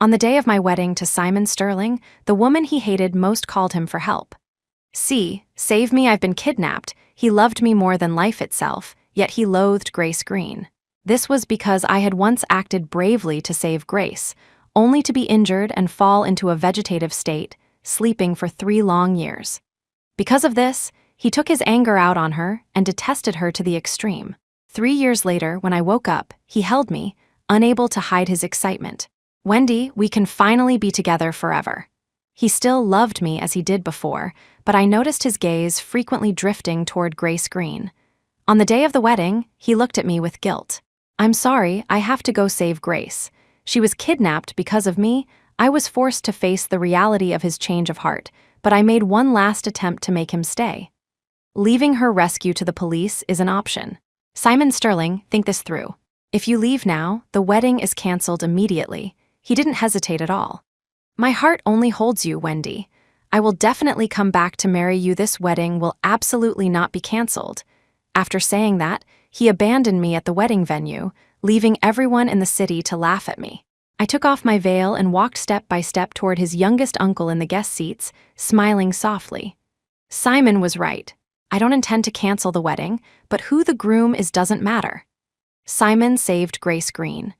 On the day of my wedding to Simon Sterling, the woman he hated most called him for help. "See, save me, I've been kidnapped." He loved me more than life itself, yet he loathed Grace Green. This was because I had once acted bravely to save Grace, only to be injured and fall into a vegetative state, sleeping for 3 long years. Because of this, he took his anger out on her and detested her to the extreme. 3 years later, when I woke up, he held me, unable to hide his excitement. "Wendy, we can finally be together forever." He still loved me as he did before, but I noticed his gaze frequently drifting toward Grace Green. On the day of the wedding, he looked at me with guilt. "I'm sorry, I have to go save Grace. She was kidnapped because of me." I was forced to face the reality of his change of heart, but I made one last attempt to make him stay. Leaving her rescue to the police is an option. Simon Sterling, think this through. If you leave now, the wedding is canceled immediately. He didn't hesitate at all. "My heart only holds you, Wendy. I will definitely come back to marry you. This wedding will absolutely not be canceled." After saying that, he abandoned me at the wedding venue, leaving everyone in the city to laugh at me. I took off my veil and walked step by step toward his youngest uncle in the guest seats, smiling softly. Simon was right. I don't intend to cancel the wedding, but who the groom is doesn't matter. Simon saved Grace Green.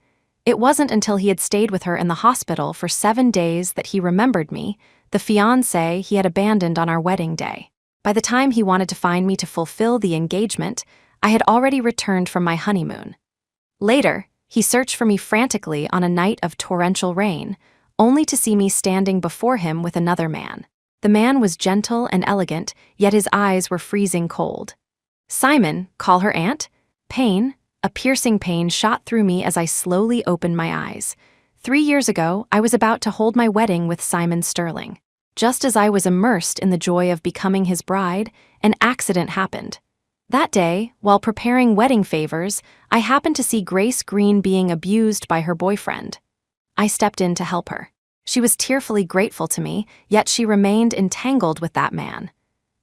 It wasn't until he had stayed with her in the hospital for 7 days that he remembered me, the fiancé he had abandoned on our wedding day. By the time he wanted to find me to fulfill the engagement, I had already returned from my honeymoon. Later, he searched for me frantically on a night of torrential rain, only to see me standing before him with another man. The man was gentle and elegant, yet his eyes were freezing cold. "Simon, call her aunt?" Pain, a piercing pain shot through me as I slowly opened my eyes. 3 years ago, I was about to hold my wedding with Simon Sterling. Just as I was immersed in the joy of becoming his bride, an accident happened. That day, while preparing wedding favors, I happened to see Grace Green being abused by her boyfriend. I stepped in to help her. She was tearfully grateful to me, yet she remained entangled with that man.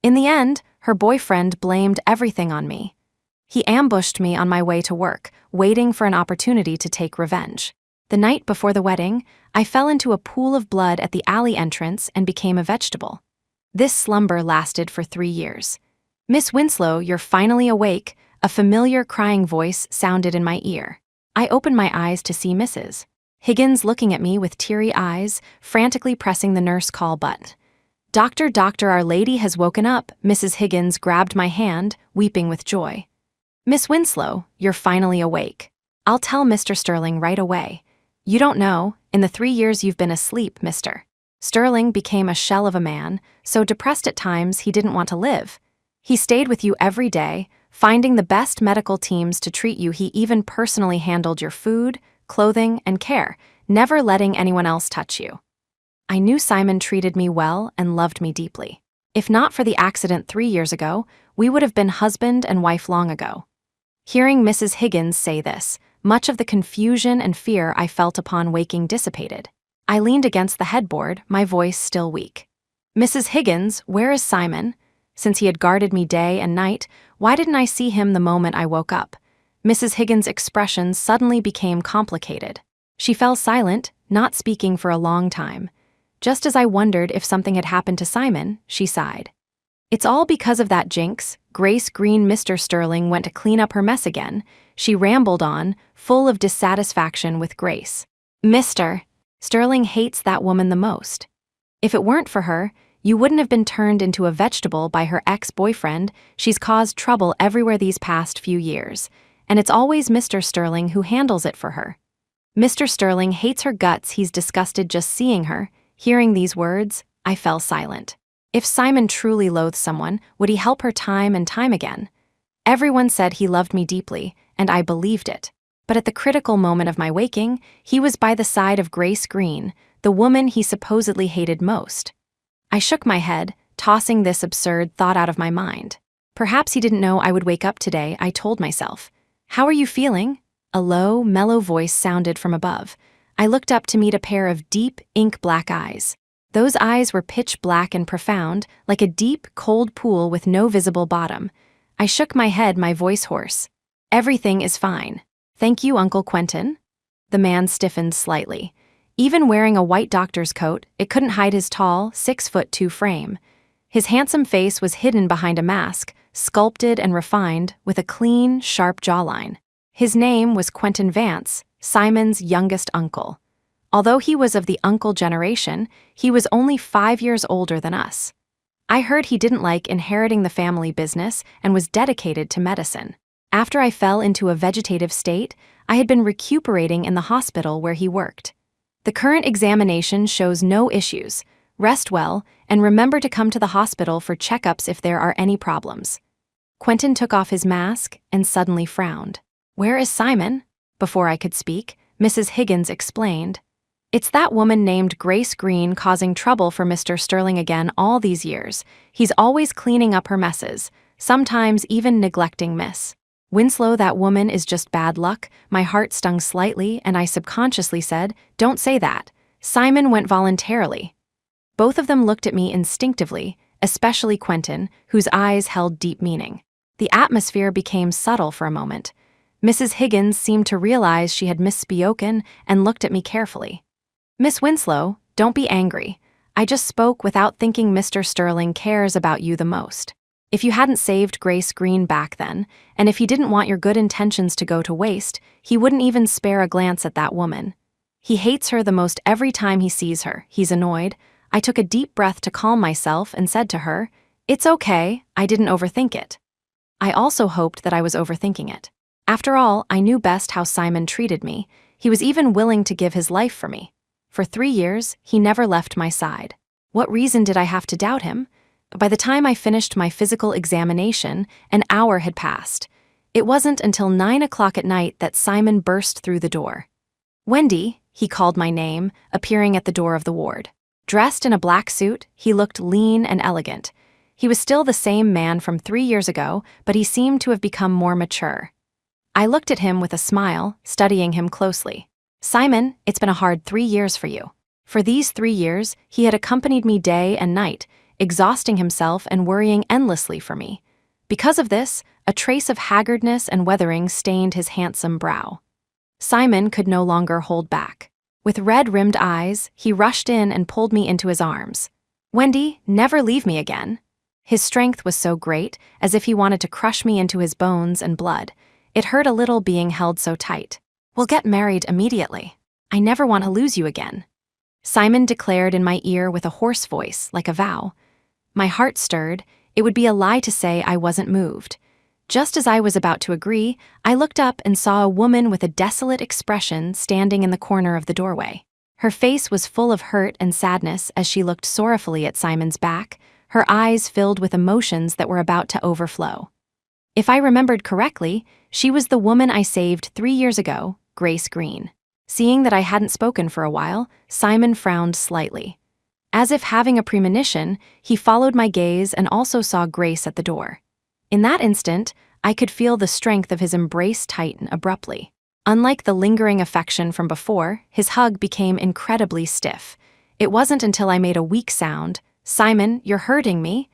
In the end, her boyfriend blamed everything on me. He ambushed me on my way to work, waiting for an opportunity to take revenge. The night before the wedding, I fell into a pool of blood at the alley entrance and became a vegetable. This slumber lasted for 3 years. "Miss Winslow, you're finally awake," a familiar crying voice sounded in my ear. I opened my eyes to see Mrs. Higgins looking at me with teary eyes, frantically pressing the nurse call button. Doctor, Our Lady has woken up." Mrs. Higgins grabbed my hand, weeping with joy. "Miss Winslow, you're finally awake. I'll tell Mr. Sterling right away. You don't know, in the 3 years you've been asleep, Mr. Sterling became a shell of a man, so depressed at times he didn't want to live. He stayed with you every day, finding the best medical teams to treat you. He even personally handled your food, clothing, and care, never letting anyone else touch you. I knew Simon treated me well and loved me deeply. If not for the accident 3 years ago, we would have been husband and wife long ago." Hearing Mrs. Higgins say this, much of the confusion and fear I felt upon waking dissipated. I leaned against the headboard, my voice still weak. "Mrs. Higgins, where is Simon? Since he had guarded me day and night, why didn't I see him the moment I woke up?" Mrs. Higgins' expression suddenly became complicated. She fell silent, not speaking for a long time. Just as I wondered if something had happened to Simon, she sighed. "It's all because of that jinx. Grace Green." Mr. Sterling went to clean up her mess again. She rambled on, full of dissatisfaction with Grace. "Mr. Sterling hates that woman the most. If it weren't for her, you wouldn't have been turned into a vegetable by her ex-boyfriend. She's caused trouble everywhere these past few years, and it's always Mr. Sterling who handles it for her. Mr. Sterling hates her guts. He's disgusted just seeing her." Hearing these words, I fell silent. If Simon truly loathed someone, would he help her time and time again? Everyone said he loved me deeply, and I believed it. But at the critical moment of my waking, he was by the side of Grace Green, the woman he supposedly hated most. I shook my head, tossing this absurd thought out of my mind. Perhaps he didn't know I would wake up today, I told myself. "How are you feeling?" A low, mellow voice sounded from above. I looked up to meet a pair of deep, ink-black eyes. Those eyes were pitch black and profound, like a deep, cold pool with no visible bottom. I shook my head, my voice hoarse. "Everything is fine. Thank you, Uncle Quentin." The man stiffened slightly. Even wearing a white doctor's coat, it couldn't hide his tall, 6'2" frame. His handsome face was hidden behind a mask, sculpted and refined, with a clean, sharp jawline. His name was Quentin Vance, Simon's youngest uncle. Although he was of the uncle generation, he was only 5 years older than us. I heard he didn't like inheriting the family business and was dedicated to medicine. After I fell into a vegetative state, I had been recuperating in the hospital where he worked. The current examination shows no issues. Rest well, and remember to come to the hospital for checkups if there are any problems. Quentin took off his mask and suddenly frowned. "Where is Simon?" Before I could speak, Mrs. Higgins explained. "It's that woman named Grace Green causing trouble for Mr. Sterling again all these years. He's always cleaning up her messes, sometimes even neglecting Miss Winslow. That woman is just bad luck." My heart stung slightly, and I subconsciously said, "Don't say that. Simon went voluntarily." Both of them looked at me instinctively, especially Quentin, whose eyes held deep meaning. The atmosphere became subtle for a moment. Mrs. Higgins seemed to realize she had misspoken and looked at me carefully. "Miss Winslow, don't be angry. I just spoke without thinking Mr. Sterling cares about you the most. If you hadn't saved Grace Green back then, and if he didn't want your good intentions to go to waste, he wouldn't even spare a glance at that woman. He hates her the most every time he sees her. He's annoyed." I took a deep breath to calm myself and said to her, "It's okay, I didn't overthink it." I also hoped that I was overthinking it. After all, I knew best how Simon treated me. He was even willing to give his life for me. For 3 years, he never left my side. What reason did I have to doubt him? By the time I finished my physical examination, an hour had passed. It wasn't until 9 o'clock at night that Simon burst through the door. "Wendy," he called my name, appearing at the door of the ward. Dressed in a black suit, he looked lean and elegant. He was still the same man from 3 years ago, but he seemed to have become more mature. I looked at him with a smile, studying him closely. "Simon, it's been a hard 3 years for you." For these 3 years, he had accompanied me day and night, exhausting himself and worrying endlessly for me. Because of this, a trace of haggardness and weathering stained his handsome brow. Simon could no longer hold back. With red-rimmed eyes, he rushed in and pulled me into his arms. "Wendy, never leave me again." His strength was so great, as if he wanted to crush me into his bones and blood. It hurt a little being held so tight. "We'll get married immediately. I never want to lose you again," Simon declared in my ear with a hoarse voice, like a vow. My heart stirred. It would be a lie to say I wasn't moved. Just as I was about to agree, I looked up and saw a woman with a desolate expression standing in the corner of the doorway. Her face was full of hurt and sadness as she looked sorrowfully at Simon's back, her eyes filled with emotions that were about to overflow. If I remembered correctly, she was the woman I saved 3 years ago, Grace Green. Seeing that I hadn't spoken for a while, Simon frowned slightly. As if having a premonition, he followed my gaze and also saw Grace at the door. In that instant, I could feel the strength of his embrace tighten abruptly. Unlike the lingering affection from before, his hug became incredibly stiff. It wasn't until I made a weak sound, "Simon, you're hurting me."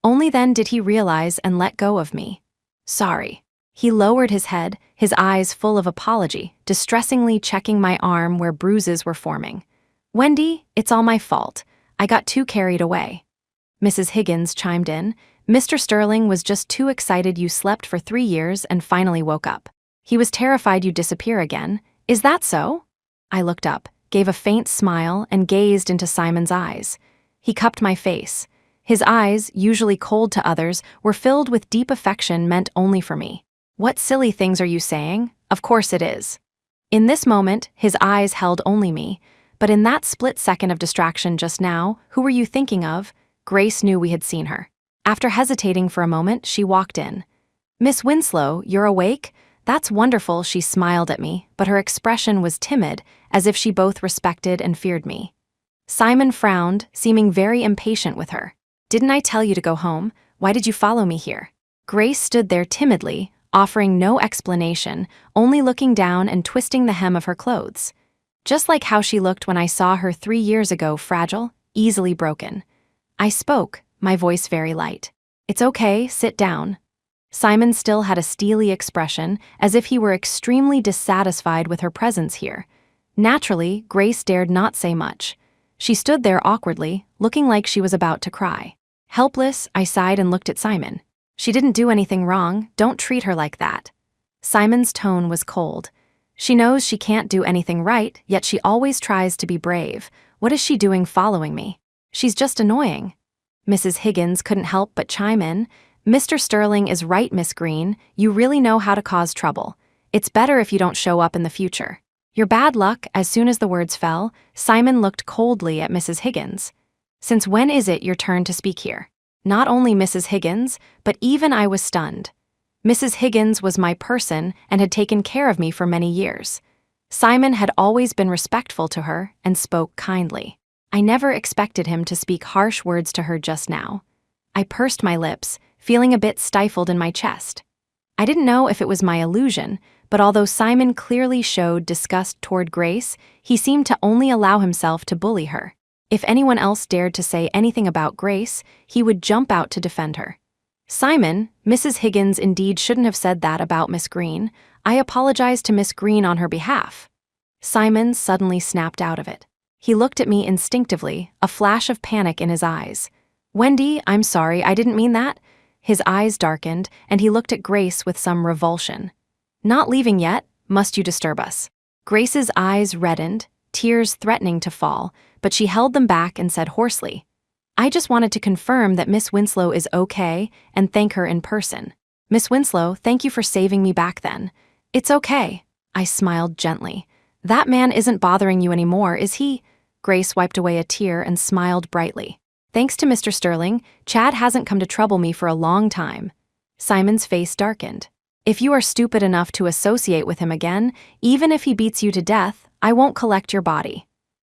Only then did he realize and let go of me. "Sorry." He lowered his head, his eyes full of apology, distressingly checking my arm where bruises were forming. "Wendy, it's all my fault. I got too carried away." Mrs. Higgins chimed in. "Mr. Sterling was just too excited you slept for 3 years and finally woke up. He was terrified you'd disappear again. Is that so?" I looked up, gave a faint smile, and gazed into Simon's eyes. He cupped my face. His eyes, usually cold to others, were filled with deep affection meant only for me. "What silly things are you saying? Of course it is." In this moment, his eyes held only me, but in that split second of distraction just now, who were you thinking of? Grace knew we had seen her. After hesitating for a moment, she walked in. "Miss Winslow, you're awake? That's wonderful," she smiled at me, but her expression was timid, as if she both respected and feared me. Simon frowned, seeming very impatient with her. "Didn't I tell you to go home? Why did you follow me here?" Grace stood there timidly, offering no explanation, only looking down and twisting the hem of her clothes. Just like how she looked when I saw her 3 years ago, fragile, easily broken. I spoke, my voice very light. "It's okay, sit down." Simon still had a steely expression, as if he were extremely dissatisfied with her presence here. Naturally, Grace dared not say much. She stood there awkwardly, looking like she was about to cry. Helpless, I sighed and looked at Simon. She didn't do anything wrong, don't treat her like that. Simon's tone was cold. She knows she can't do anything right, yet she always tries to be brave. What is she doing following me? She's just annoying. Mrs. Higgins couldn't help but chime in. Mr. Sterling is right, Miss Green. You really know how to cause trouble. It's better if you don't show up in the future. Your bad luck. As soon as the words fell, Simon looked coldly at Mrs. Higgins. Since when is it your turn to speak here? Not only Mrs. Higgins, but even I was stunned. Mrs. Higgins was my person and had taken care of me for many years. Simon had always been respectful to her and spoke kindly. I never expected him to speak harsh words to her just now. I pursed my lips, feeling a bit stifled in my chest. I didn't know if it was my illusion, but although Simon clearly showed disgust toward Grace, he seemed to only allow himself to bully her. If anyone else dared to say anything about Grace, he would jump out to defend her. Simon, Mrs. Higgins indeed shouldn't have said that about Miss Green. I apologized to Miss Green on her behalf. Simon suddenly snapped out of it. He looked at me instinctively, a flash of panic in his eyes. Wendy, I'm sorry, I didn't mean that. His eyes darkened, and he looked at Grace with some revulsion. Not leaving yet? Must you disturb us? Grace's eyes reddened, tears threatening to fall, but she held them back and said hoarsely, I just wanted to confirm that Miss Winslow is okay and thank her in person. Miss Winslow, thank you for saving me back then. It's okay. I smiled gently. That man isn't bothering you anymore, is he? Grace wiped away a tear and smiled brightly. Thanks to Mr. Sterling, Chad hasn't come to trouble me for a long time. Simon's face darkened. If you are stupid enough to associate with him again, even if he beats you to death, I won't collect your body.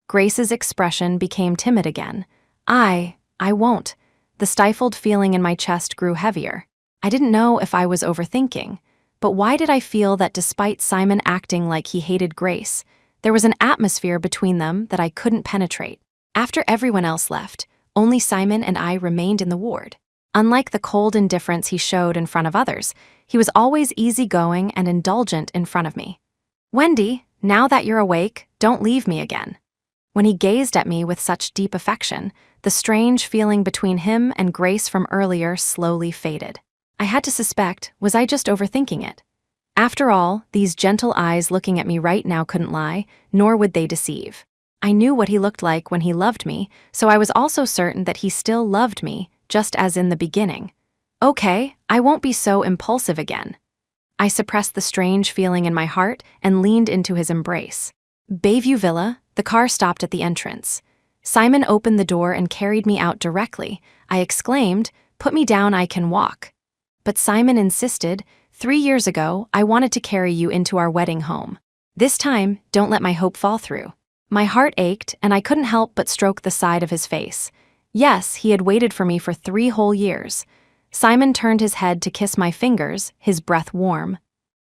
Grace's expression became timid again. I won't. The stifled feeling in my chest grew heavier. I didn't know if I was overthinking, but why did I feel that despite Simon acting like he hated Grace, there was an atmosphere between them that I couldn't penetrate? After everyone else left, only Simon and I remained in the ward. Unlike the cold indifference he showed in front of others, he was always easygoing and indulgent in front of me. Wendy, now that you're awake, don't leave me again. When he gazed at me with such deep affection, the strange feeling between him and Grace from earlier slowly faded. I had to suspect, was I just overthinking it? After all, these gentle eyes looking at me right now couldn't lie, nor would they deceive. I knew what he looked like when he loved me, so I was also certain that he still loved me, just as in the beginning. Okay, I won't be so impulsive again. I suppressed the strange feeling in my heart and leaned into his embrace. Bayview Villa, the car stopped at the entrance. Simon opened the door and carried me out directly. I exclaimed, "Put me down, I can walk." But Simon insisted, 3 years ago, I wanted to carry you into our wedding home. This time, don't let my hope fall through. My heart ached, and I couldn't help but stroke the side of his face. Yes, he had waited for me for 3 whole years. Simon turned his head to kiss my fingers, his breath warm.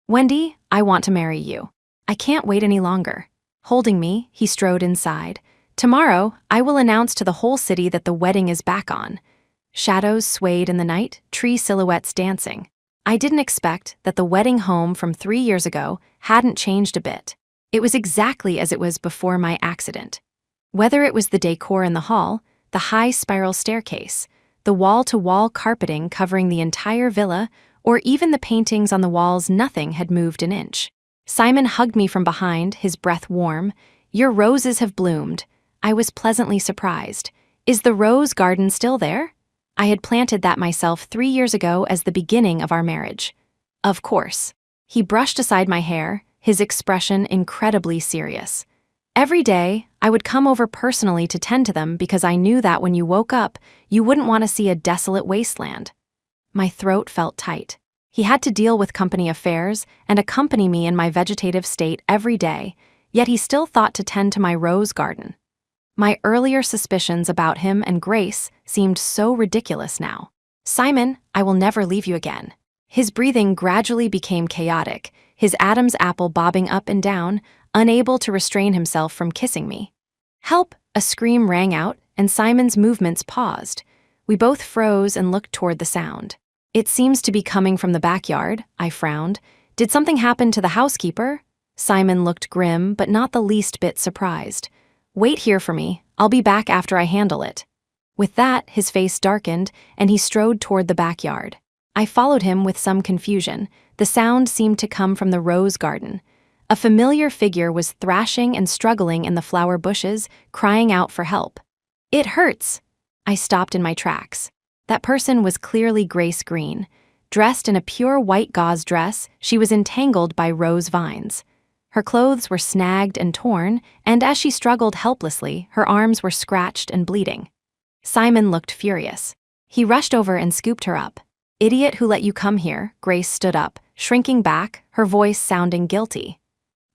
Wendy, I want to marry you. I can't wait any longer. Holding me, he strode inside. Tomorrow, I will announce to the whole city that the wedding is back on. Shadows swayed in the night, tree silhouettes dancing. I didn't expect that the wedding home from 3 years ago hadn't changed a bit. It was exactly as it was before my accident. Whether it was the decor in the hall, the high spiral staircase, the wall-to-wall carpeting covering the entire villa, or even the paintings on the walls, nothing had moved an inch. Simon hugged me from behind, his breath warm. Your roses have bloomed. I was pleasantly surprised. Is the rose garden still there? I had planted that myself 3 years ago as the beginning of our marriage. Of course. He brushed aside my hair, his expression incredibly serious. Every day, I would come over personally to tend to them because I knew that when you woke up, you wouldn't want to see a desolate wasteland. My throat felt tight. He had to deal with company affairs and accompany me in my vegetative state every day, yet he still thought to tend to my rose garden. My earlier suspicions about him and Grace seemed so ridiculous now. Simon, I will never leave you again. His breathing gradually became chaotic, his Adam's apple bobbing up and down, unable to restrain himself from kissing me. Help! A scream rang out, and Simon's movements paused. We both froze and looked toward the sound. It seems to be coming from the backyard, I frowned. Did something happen to the housekeeper? Simon looked grim, but not the least bit surprised. "Wait here for me. I'll be back after I handle it." With that, his face darkened, and he strode toward the backyard. I followed him with some confusion. The sound seemed to come from the rose garden. A familiar figure was thrashing and struggling in the flower bushes, crying out for help. "It hurts!" I stopped in my tracks. That person was clearly Grace Green. Dressed in a pure white gauze dress, she was entangled by rose vines. Her clothes were snagged and torn, and as she struggled helplessly, her arms were scratched and bleeding. Simon looked furious. He rushed over and scooped her up. "Idiot who let you come here," Grace stood up, shrinking back, her voice sounding guilty.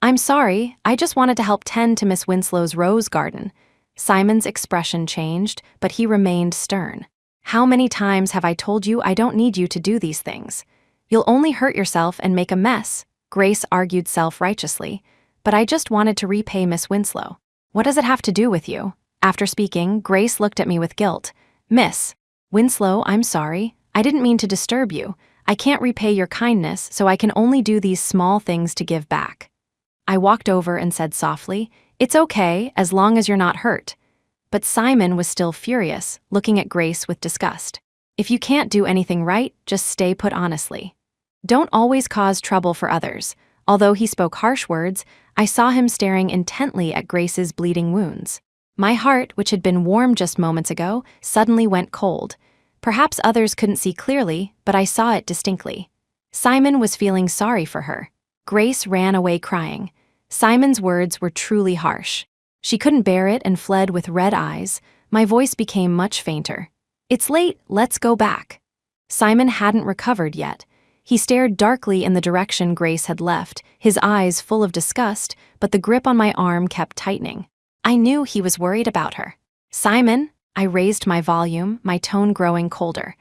"I'm sorry, I just wanted to help tend to Miss Winslow's rose garden." Simon's expression changed, but he remained stern. "How many times have I told you I don't need you to do these things? You'll only hurt yourself and make a mess," Grace argued self-righteously. "But I just wanted to repay Miss Winslow. What does it have to do with you?" After speaking, Grace looked at me with guilt. "Miss Winslow, I'm sorry. I didn't mean to disturb you. I can't repay your kindness, so I can only do these small things to give back." I walked over and said softly, "It's okay, as long as you're not hurt." But Simon was still furious, looking at Grace with disgust. "If you can't do anything right, just stay put honestly. Don't always cause trouble for others." Although he spoke harsh words, I saw him staring intently at Grace's bleeding wounds. My heart, which had been warm just moments ago, suddenly went cold. Perhaps others couldn't see clearly, but I saw it distinctly. Simon was feeling sorry for her. Grace ran away crying. Simon's words were truly harsh. She couldn't bear it and fled with red eyes. My voice became much fainter. "It's late, let's go back." Simon hadn't recovered yet. He stared darkly in the direction Grace had left, his eyes full of disgust, but the grip on my arm kept tightening. I knew he was worried about her. "Simon," I raised my volume, my tone growing colder.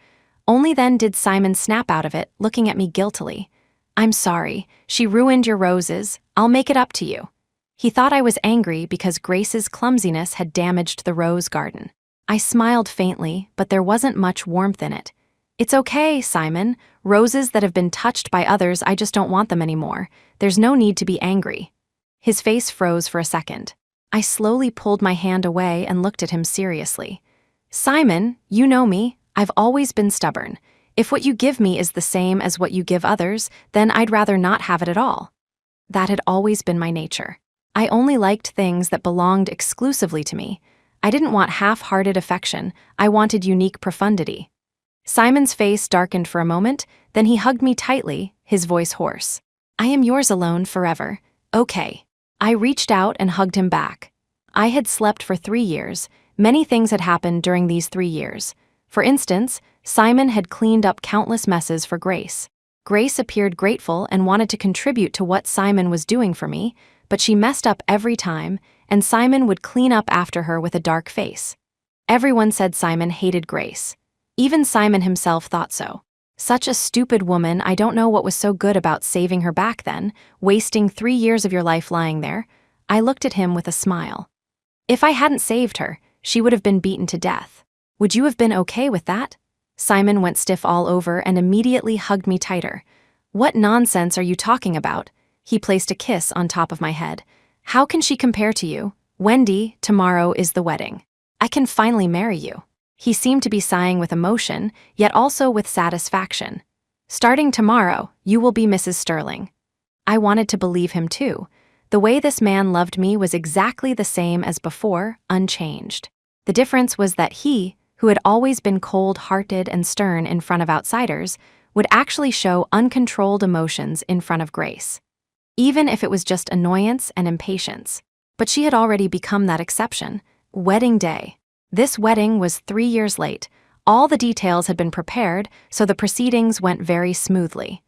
Only then did Simon snap out of it, looking at me guiltily. "I'm sorry, she ruined your roses. I'll make it up to you." He thought I was angry because Grace's clumsiness had damaged the rose garden. I smiled faintly, but there wasn't much warmth in it. "It's okay, Simon. Roses that have been touched by others, I just don't want them anymore. There's no need to be angry." His face froze for a second. I slowly pulled my hand away and looked at him seriously. "Simon, you know me. I've always been stubborn. If what you give me is the same as what you give others, then I'd rather not have it at all." That had always been my nature. I only liked things that belonged exclusively to me. I didn't want half-hearted affection. I wanted unique profundity. Simon's face darkened for a moment, then he hugged me tightly, his voice hoarse. "I am yours alone forever. Okay." I reached out and hugged him back. I had slept for 3 years. Many things had happened during these 3 years. For instance, Simon had cleaned up countless messes for Grace. Grace appeared grateful and wanted to contribute to what Simon was doing for me, but she messed up every time, and Simon would clean up after her with a dark face. Everyone said Simon hated Grace. Even Simon himself thought so. Such a stupid woman, I don't know what was so good about saving her back then, wasting 3 years of your life lying there. I looked at him with a smile. "If I hadn't saved her, she would have been beaten to death. Would you have been okay with that?" Simon went stiff all over and immediately hugged me tighter. "What nonsense are you talking about?" He placed a kiss on top of my head. "How can she compare to you? Wendy, tomorrow is the wedding. I can finally marry you." He seemed to be sighing with emotion, yet also with satisfaction. "Starting tomorrow, you will be Mrs. Sterling." I wanted to believe him too. The way this man loved me was exactly the same as before, unchanged. The difference was that he, who had always been cold-hearted and stern in front of outsiders, would actually show uncontrolled emotions in front of Grace. Even if it was just annoyance and impatience. But she had already become that exception. Wedding day. This wedding was 3 years late. All the details had been prepared, so the proceedings went very smoothly.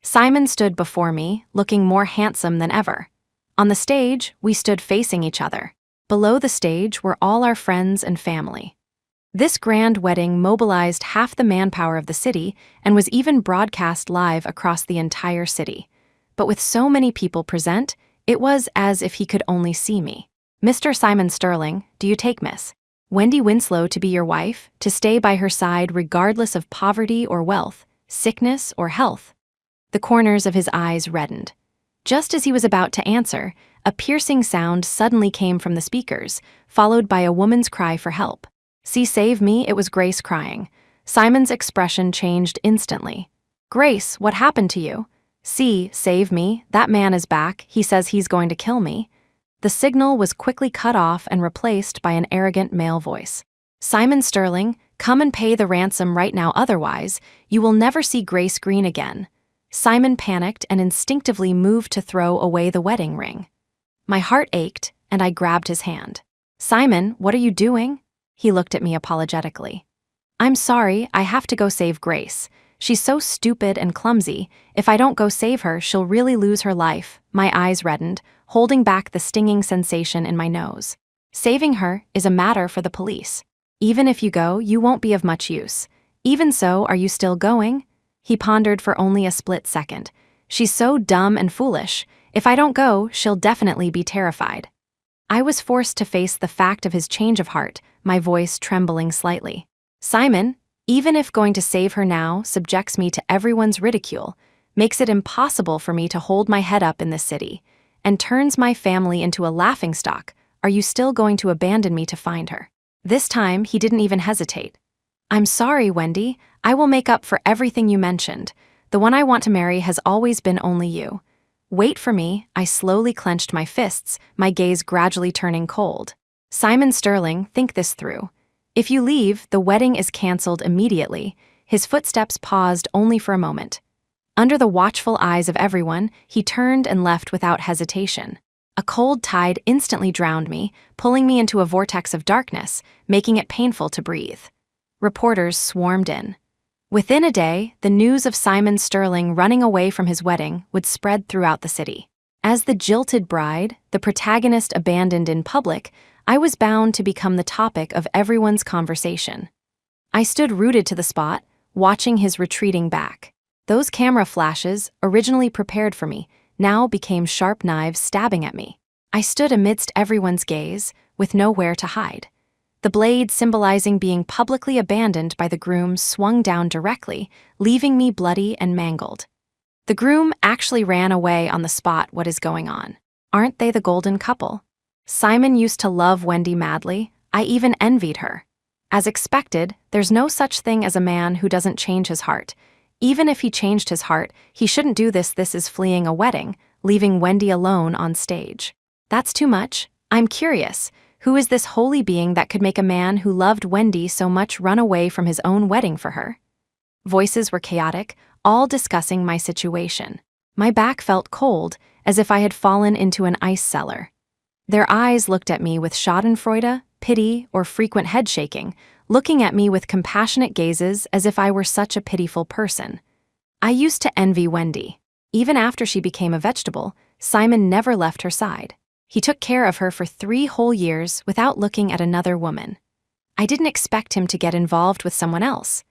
Simon stood before me, looking more handsome than ever. On the stage, we stood facing each other. Below the stage were all our friends and family. This grand wedding mobilized half the manpower of the city and was even broadcast live across the entire city. But with so many people present, it was as if he could only see me. "Mr. Simon Sterling, do you take Miss Wendy Winslow to be your wife, to stay by her side regardless of poverty or wealth, sickness or health?" The corners of his eyes reddened. Just as he was about to answer, a piercing sound suddenly came from the speakers, followed by a woman's cry for help. "See, save me," it was Grace crying. Simon's expression changed instantly. "Grace, what happened to you?" "See, save me, that man is back, he says he's going to kill me." The signal was quickly cut off and replaced by an arrogant male voice. "Simon Sterling, come and pay the ransom right now, otherwise, you will never see Grace Green again." Simon panicked and instinctively moved to throw away the wedding ring. My heart ached, and I grabbed his hand. "Simon, what are you doing?" He looked at me apologetically. "I'm sorry, I have to go save Grace. She's so stupid and clumsy. If I don't go save her, she'll really lose her life." My eyes reddened, holding back the stinging sensation in my nose. "Saving her is a matter for the police. Even if you go, you won't be of much use. Even so, are you still going?" He pondered for only a split second. "She's so dumb and foolish. If I don't go, she'll definitely be terrified." I was forced to face the fact of his change of heart, my voice trembling slightly. "Simon, even if going to save her now subjects me to everyone's ridicule, makes it impossible for me to hold my head up in this city, and turns my family into a laughingstock, are you still going to abandon me to find her?" This time, he didn't even hesitate. "I'm sorry, Wendy. I will make up for everything you mentioned. The one I want to marry has always been only you. Wait for me." I slowly clenched my fists, my gaze gradually turning cold. "Simon Sterling, think this through. If you leave, the wedding is canceled immediately." His footsteps paused only for a moment. Under the watchful eyes of everyone, he turned and left without hesitation. A cold tide instantly drowned me, pulling me into a vortex of darkness, making it painful to breathe. Reporters swarmed in. Within a day, the news of Simon Sterling running away from his wedding would spread throughout the city. As the jilted bride, the protagonist abandoned in public, I was bound to become the topic of everyone's conversation. I stood rooted to the spot, watching his retreating back. Those camera flashes, originally prepared for me, now became sharp knives stabbing at me. I stood amidst everyone's gaze, with nowhere to hide. The blade symbolizing being publicly abandoned by the groom swung down directly, leaving me bloody and mangled. The groom actually ran away on the spot. What is going on? Aren't they the golden couple? Simon used to love Wendy madly. I even envied her. As expected, there's no such thing as a man who doesn't change his heart. Even if he changed his heart, he shouldn't do this. This is fleeing a wedding, leaving Wendy alone on stage. That's too much. I'm curious. Who is this holy being that could make a man who loved Wendy so much run away from his own wedding for her? Voices were chaotic, all discussing my situation. My back felt cold, as if I had fallen into an ice cellar. Their eyes looked at me with schadenfreude, pity, or frequent head shaking, looking at me with compassionate gazes as if I were such a pitiful person. I used to envy Wendy. Even after she became a vegetable, Simon never left her side. He took care of her for 3 whole years without looking at another woman. I didn't expect him to get involved with someone else.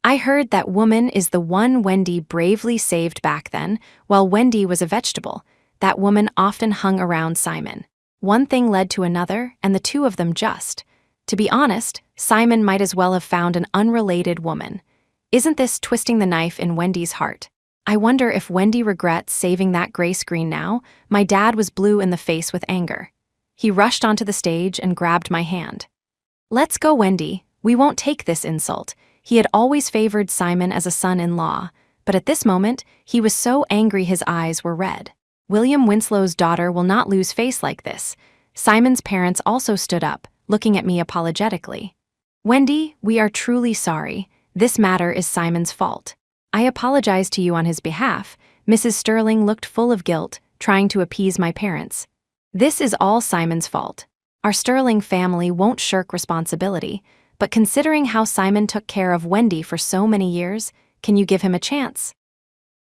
I heard that woman is the one Wendy bravely saved back then, while Wendy was a vegetable. That woman often hung around Simon. One thing led to another, and the two of them just. To be honest, Simon might as well have found an unrelated woman. Isn't this twisting the knife in Wendy's heart? I wonder if Wendy regrets saving that Grace Green now. My dad was blue in the face with anger. He rushed onto the stage and grabbed my hand. "Let's go, Wendy. We won't take this insult." He had always favored Simon as a son-in-law, but at this moment, he was so angry his eyes were red. William Winslow's daughter will not lose face like this. Simon's parents also stood up, looking at me apologetically. "Wendy, we are truly sorry. This matter is Simon's fault. I apologize to you on his behalf." Mrs. Sterling looked full of guilt, trying to appease my parents. "This is all Simon's fault. Our Sterling family won't shirk responsibility, but considering how Simon took care of Wendy for so many years, can you give him a chance?"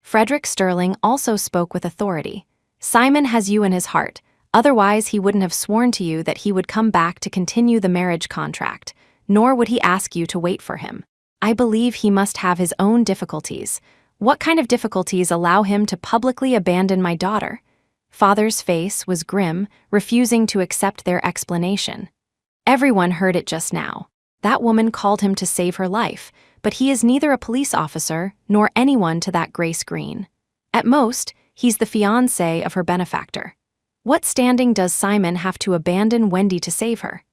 Frederick Sterling also spoke with authority. "Simon has you in his heart, otherwise he wouldn't have sworn to you that he would come back to continue the marriage contract, nor would he ask you to wait for him. I believe he must have his own difficulties. What kind of difficulties allow him to publicly abandon my daughter?" Father's face was grim, refusing to accept their explanation. Everyone heard it just now. That woman called him to save her life, but he is neither a police officer nor anyone to that Grace Green. At most, He's the fiancé of her benefactor. What standing does Simon have to abandon Wendy to save her?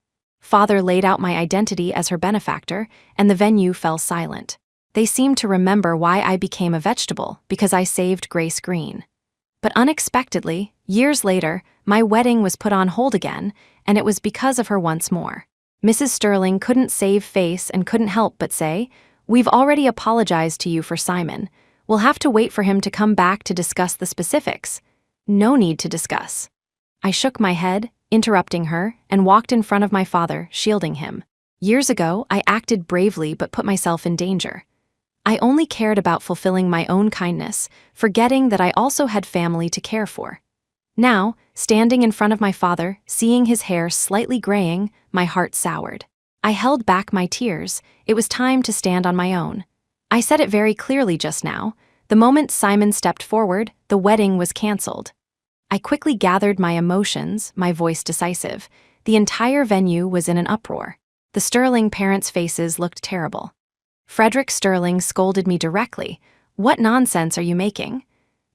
Father laid out my identity as her benefactor, and the venue fell silent. They seemed to remember why I became a vegetable, because I saved Grace Green. But unexpectedly, years later, my wedding was put on hold again, and it was because of her once more. Mrs. Sterling couldn't save face and couldn't help but say, "We've already apologized to you for Simon. We'll have to wait for him to come back to discuss the specifics." No need to discuss. I shook my head, interrupting her, and walked in front of my father, shielding him. Years ago, I acted bravely but put myself in danger. I only cared about fulfilling my own kindness, forgetting that I also had family to care for. Now, standing in front of my father, seeing his hair slightly graying, my heart soured. I held back my tears. It was time to stand on my own. I said it very clearly just now. The moment Simon stepped forward, the wedding was canceled. I quickly gathered my emotions, my voice decisive. The entire venue was in an uproar. The Sterling parents' faces looked terrible. Frederick Sterling scolded me directly. "What nonsense are you making?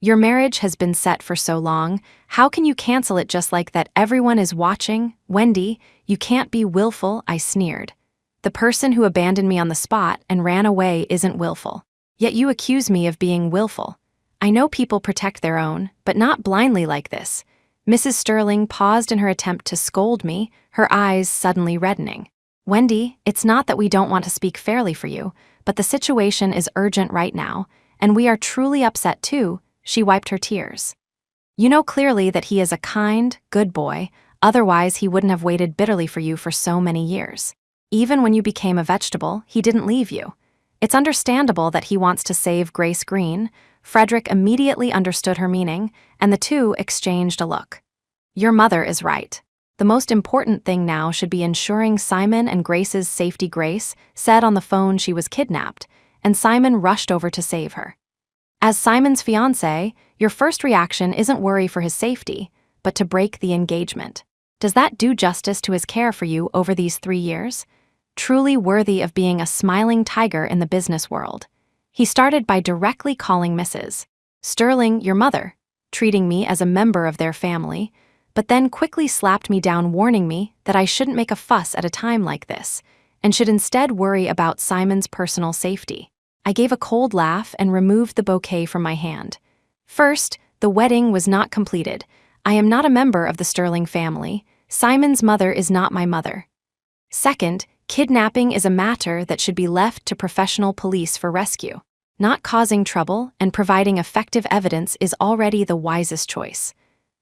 Your marriage has been set for so long. How can you cancel it just like that? Everyone is watching. Wendy, you can't be willful," I sneered. "The person who abandoned me on the spot and ran away isn't willful. Yet you accuse me of being willful. I know people protect their own, but not blindly like this." Mrs. Sterling paused in her attempt to scold me, her eyes suddenly reddening. "Wendy, it's not that we don't want to speak fairly for you, but the situation is urgent right now, and we are truly upset too." She wiped her tears. "You know clearly that he is a kind, good boy, otherwise he wouldn't have waited bitterly for you for so many years. Even when you became a vegetable, he didn't leave you. It's understandable that he wants to save Grace Green." Frederick immediately understood her meaning, and the two exchanged a look. "Your mother is right. The most important thing now should be ensuring Simon and Grace's safety." Grace said on the phone she was kidnapped, and Simon rushed over to save her. As Simon's fiancé, your first reaction isn't worry for his safety, but to break the engagement. Does that do justice to his care for you over these 3 years? Truly worthy of being a smiling tiger in the business world. He started by directly calling Mrs. Sterling your mother, treating me as a member of their family, but then quickly slapped me down, warning me that I shouldn't make a fuss at a time like this, and should instead worry about Simon's personal safety. I gave a cold laugh and removed the bouquet from my hand. First, the wedding was not completed. I am not a member of the Sterling family. Simon's mother is not my mother. Second, kidnapping is a matter that should be left to professional police for rescue. Not causing trouble and providing effective evidence is already the wisest choice.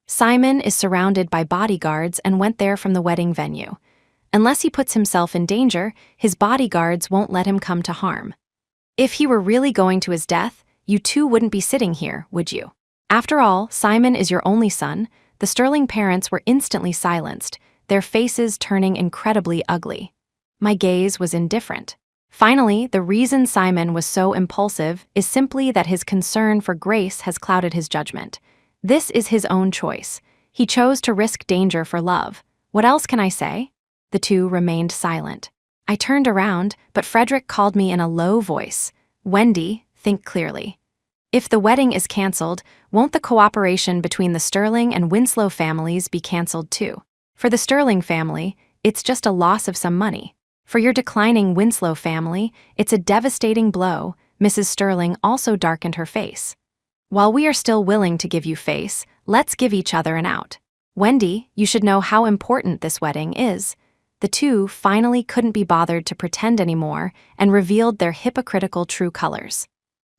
Simon is surrounded by bodyguards and went there from the wedding venue. Unless he puts himself in danger, his bodyguards won't let him come to harm. If he were really going to his death, you two wouldn't be sitting here, would you? After all, Simon is your only son. The Sterling parents were instantly silenced, their faces turning incredibly ugly. My gaze was indifferent. Finally, the reason Simon was so impulsive is simply that his concern for Grace has clouded his judgment. This is his own choice. He chose to risk danger for love. What else can I say? The two remained silent. I turned around, but Frederick called me in a low voice. "Wendy, think clearly. If the wedding is canceled, won't the cooperation between the Sterling and Winslow families be canceled too? For the Sterling family, it's just a loss of some money. For your declining Winslow family, it's a devastating blow." Mrs. Sterling also darkened her face. "While we are still willing to give you face, let's give each other an out. Wendy, you should know how important this wedding is." The two finally couldn't be bothered to pretend anymore and revealed their hypocritical true colors.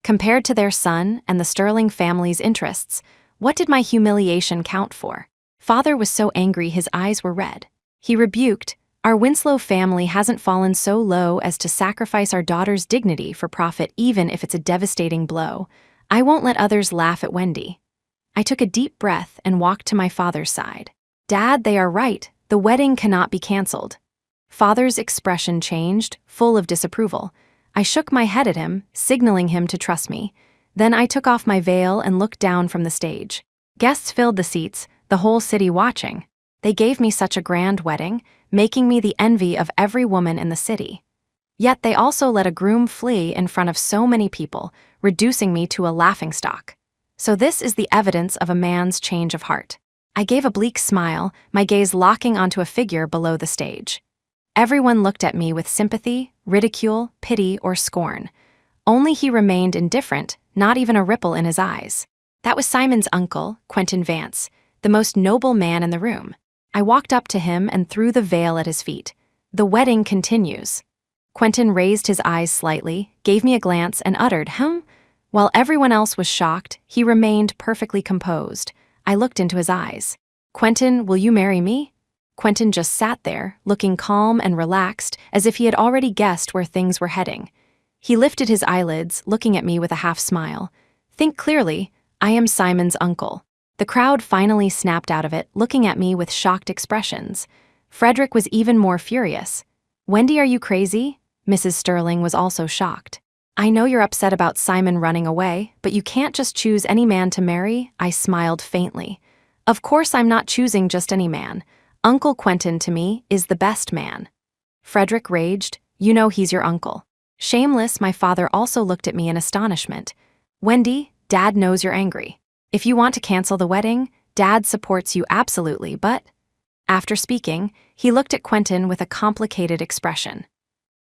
Compared to their son and the Sterling family's interests, what did my humiliation count for? Father was so angry his eyes were red. He rebuked, "Our Winslow family hasn't fallen so low as to sacrifice our daughter's dignity for profit, even if it's a devastating blow. I won't let others laugh at Wendy." I took a deep breath and walked to my father's side. "Dad, they are right. The wedding cannot be canceled." Father's expression changed, full of disapproval. I shook my head at him, signaling him to trust me. Then I took off my veil and looked down from the stage. Guests filled the seats, the whole city watching. They gave me such a grand wedding, making me the envy of every woman in the city. Yet they also let a groom flee in front of so many people, reducing me to a laughingstock. So this is the evidence of a man's change of heart. I gave a bleak smile, my gaze locking onto a figure below the stage. Everyone looked at me with sympathy, ridicule, pity, or scorn. Only he remained indifferent, not even a ripple in his eyes. That was Simon's uncle, Quentin Vance, the most noble man in the room. I walked up to him and threw the veil at his feet. The wedding continues. Quentin raised his eyes slightly, gave me a glance, and uttered, While everyone else was shocked, he remained perfectly composed. I looked into his eyes. Quentin, will you marry me? Quentin just sat there, looking calm and relaxed, as if he had already guessed where things were heading. He lifted his eyelids, looking at me with a half smile. Think clearly, I am Simon's uncle. The crowd finally snapped out of it, looking at me with shocked expressions. Frederick was even more furious. Wendy, are you crazy? Mrs. Sterling was also shocked. I know you're upset about Simon running away, but you can't just choose any man to marry, I smiled faintly. Of course I'm not choosing just any man. Uncle Quentin, to me, is the best man. Frederick raged, you know he's your uncle. Shameless, my father also looked at me in astonishment. Wendy, Dad knows you're angry. If you want to cancel the wedding, Dad supports you absolutely, but… After speaking, he looked at Quentin with a complicated expression.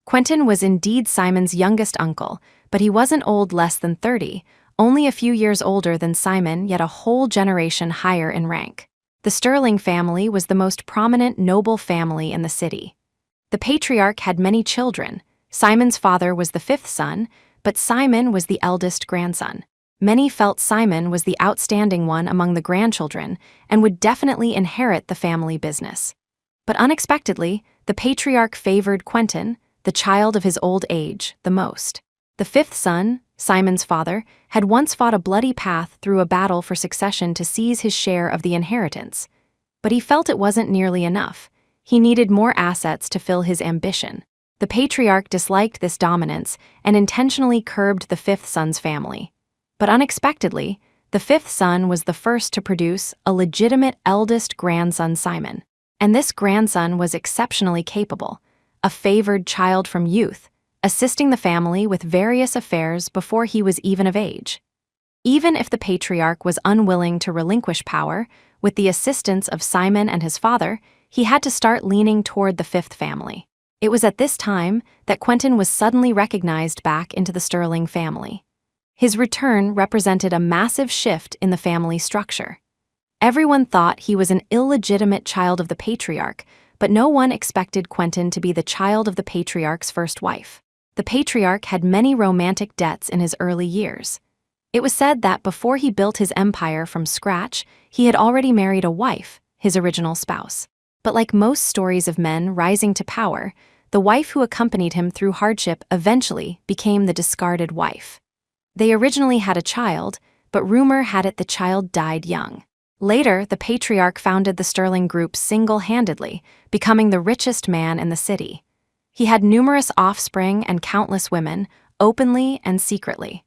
Quentin was indeed Simon's youngest uncle, but he wasn't old less than 30, only a few years older than Simon, yet a whole generation higher in rank. The Sterling family was the most prominent noble family in the city. The patriarch had many children. Simon's father was the fifth son, but Simon was the eldest grandson. Many felt Simon was the outstanding one among the grandchildren and would definitely inherit the family business. But unexpectedly, the patriarch favored Quentin, the child of his old age, the most. The fifth son, Simon's father, had once fought a bloody path through a battle for succession to seize his share of the inheritance. But he felt it wasn't nearly enough. He needed more assets to fill his ambition. The patriarch disliked this dominance and intentionally curbed the fifth son's family. But unexpectedly, the fifth son was the first to produce a legitimate eldest grandson, Simon. And this grandson was exceptionally capable, a favored child from youth, assisting the family with various affairs before he was even of age. Even if the patriarch was unwilling to relinquish power, with the assistance of Simon and his father, he had to start leaning toward the fifth family. It was at this time that Quentin was suddenly recognized back into the Sterling family. His return represented a massive shift in the family structure. Everyone thought he was an illegitimate child of the patriarch, but no one expected Quentin to be the child of the patriarch's first wife. The patriarch had many romantic debts in his early years. It was said that before he built his empire from scratch, he had already married a wife, his original spouse. But like most stories of men rising to power, the wife who accompanied him through hardship eventually became the discarded wife. They originally had a child, but rumor had it the child died young. Later, the patriarch founded the Sterling Group single-handedly, becoming the richest man in the city. He had numerous offspring and countless women, openly and secretly.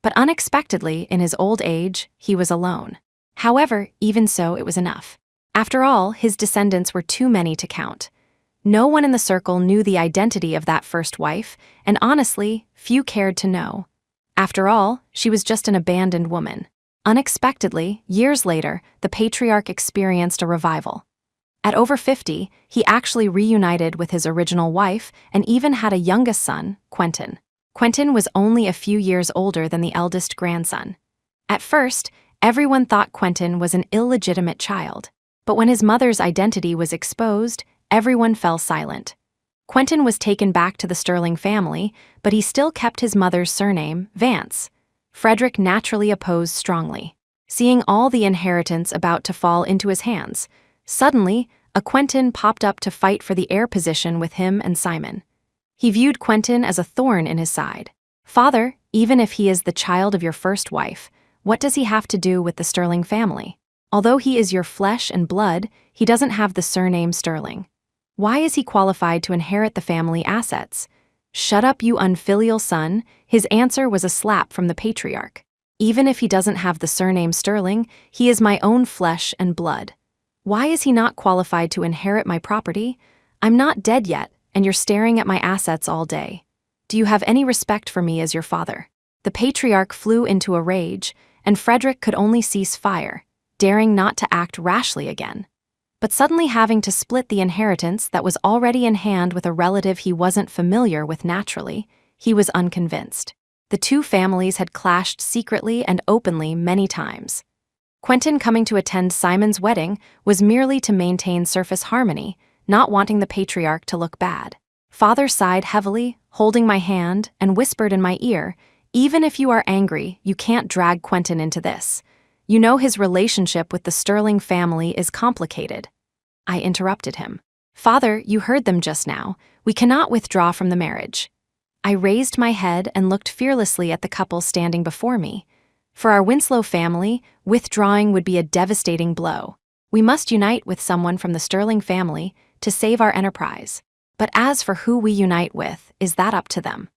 But unexpectedly, in his old age, he was alone. However, even so, it was enough. After all, his descendants were too many to count. No one in the circle knew the identity of that first wife, and honestly, few cared to know. After all, she was just an abandoned woman. Unexpectedly, years later, the patriarch experienced a revival. At over 50, he actually reunited with his original wife and even had a youngest son, Quentin. Quentin was only a few years older than the eldest grandson. At first, everyone thought Quentin was an illegitimate child. But when his mother's identity was exposed, everyone fell silent. Quentin was taken back to the Sterling family, but he still kept his mother's surname, Vance. Frederick naturally opposed strongly. Seeing all the inheritance about to fall into his hands, suddenly, a Quentin popped up to fight for the heir position with him and Simon. He viewed Quentin as a thorn in his side. Father, even if he is the child of your first wife, what does he have to do with the Sterling family? Although he is your flesh and blood, he doesn't have the surname Sterling. Why is he qualified to inherit the family assets? Shut up, you unfilial son. His answer was a slap from the patriarch. Even if he doesn't have the surname Sterling, he is my own flesh and blood. Why is he not qualified to inherit my property? I'm not dead yet, and you're staring at my assets all day. Do you have any respect for me as your father? The patriarch flew into a rage, and Frederick could only cease fire, daring not to act rashly again. But suddenly having to split the inheritance that was already in hand with a relative he wasn't familiar with naturally, he was unconvinced. The two families had clashed secretly and openly many times. Quentin coming to attend Simon's wedding was merely to maintain surface harmony, not wanting the patriarch to look bad. Father sighed heavily, holding my hand, and whispered in my ear, "Even if you are angry, you can't drag Quentin into this. You know his relationship with the Sterling family is complicated." I interrupted him. "Father, you heard them just now. We cannot withdraw from the marriage." I raised my head and looked fearlessly at the couple standing before me. For our Winslow family, withdrawing would be a devastating blow. We must unite with someone from the Sterling family to save our enterprise. But as for who we unite with, is that up to them?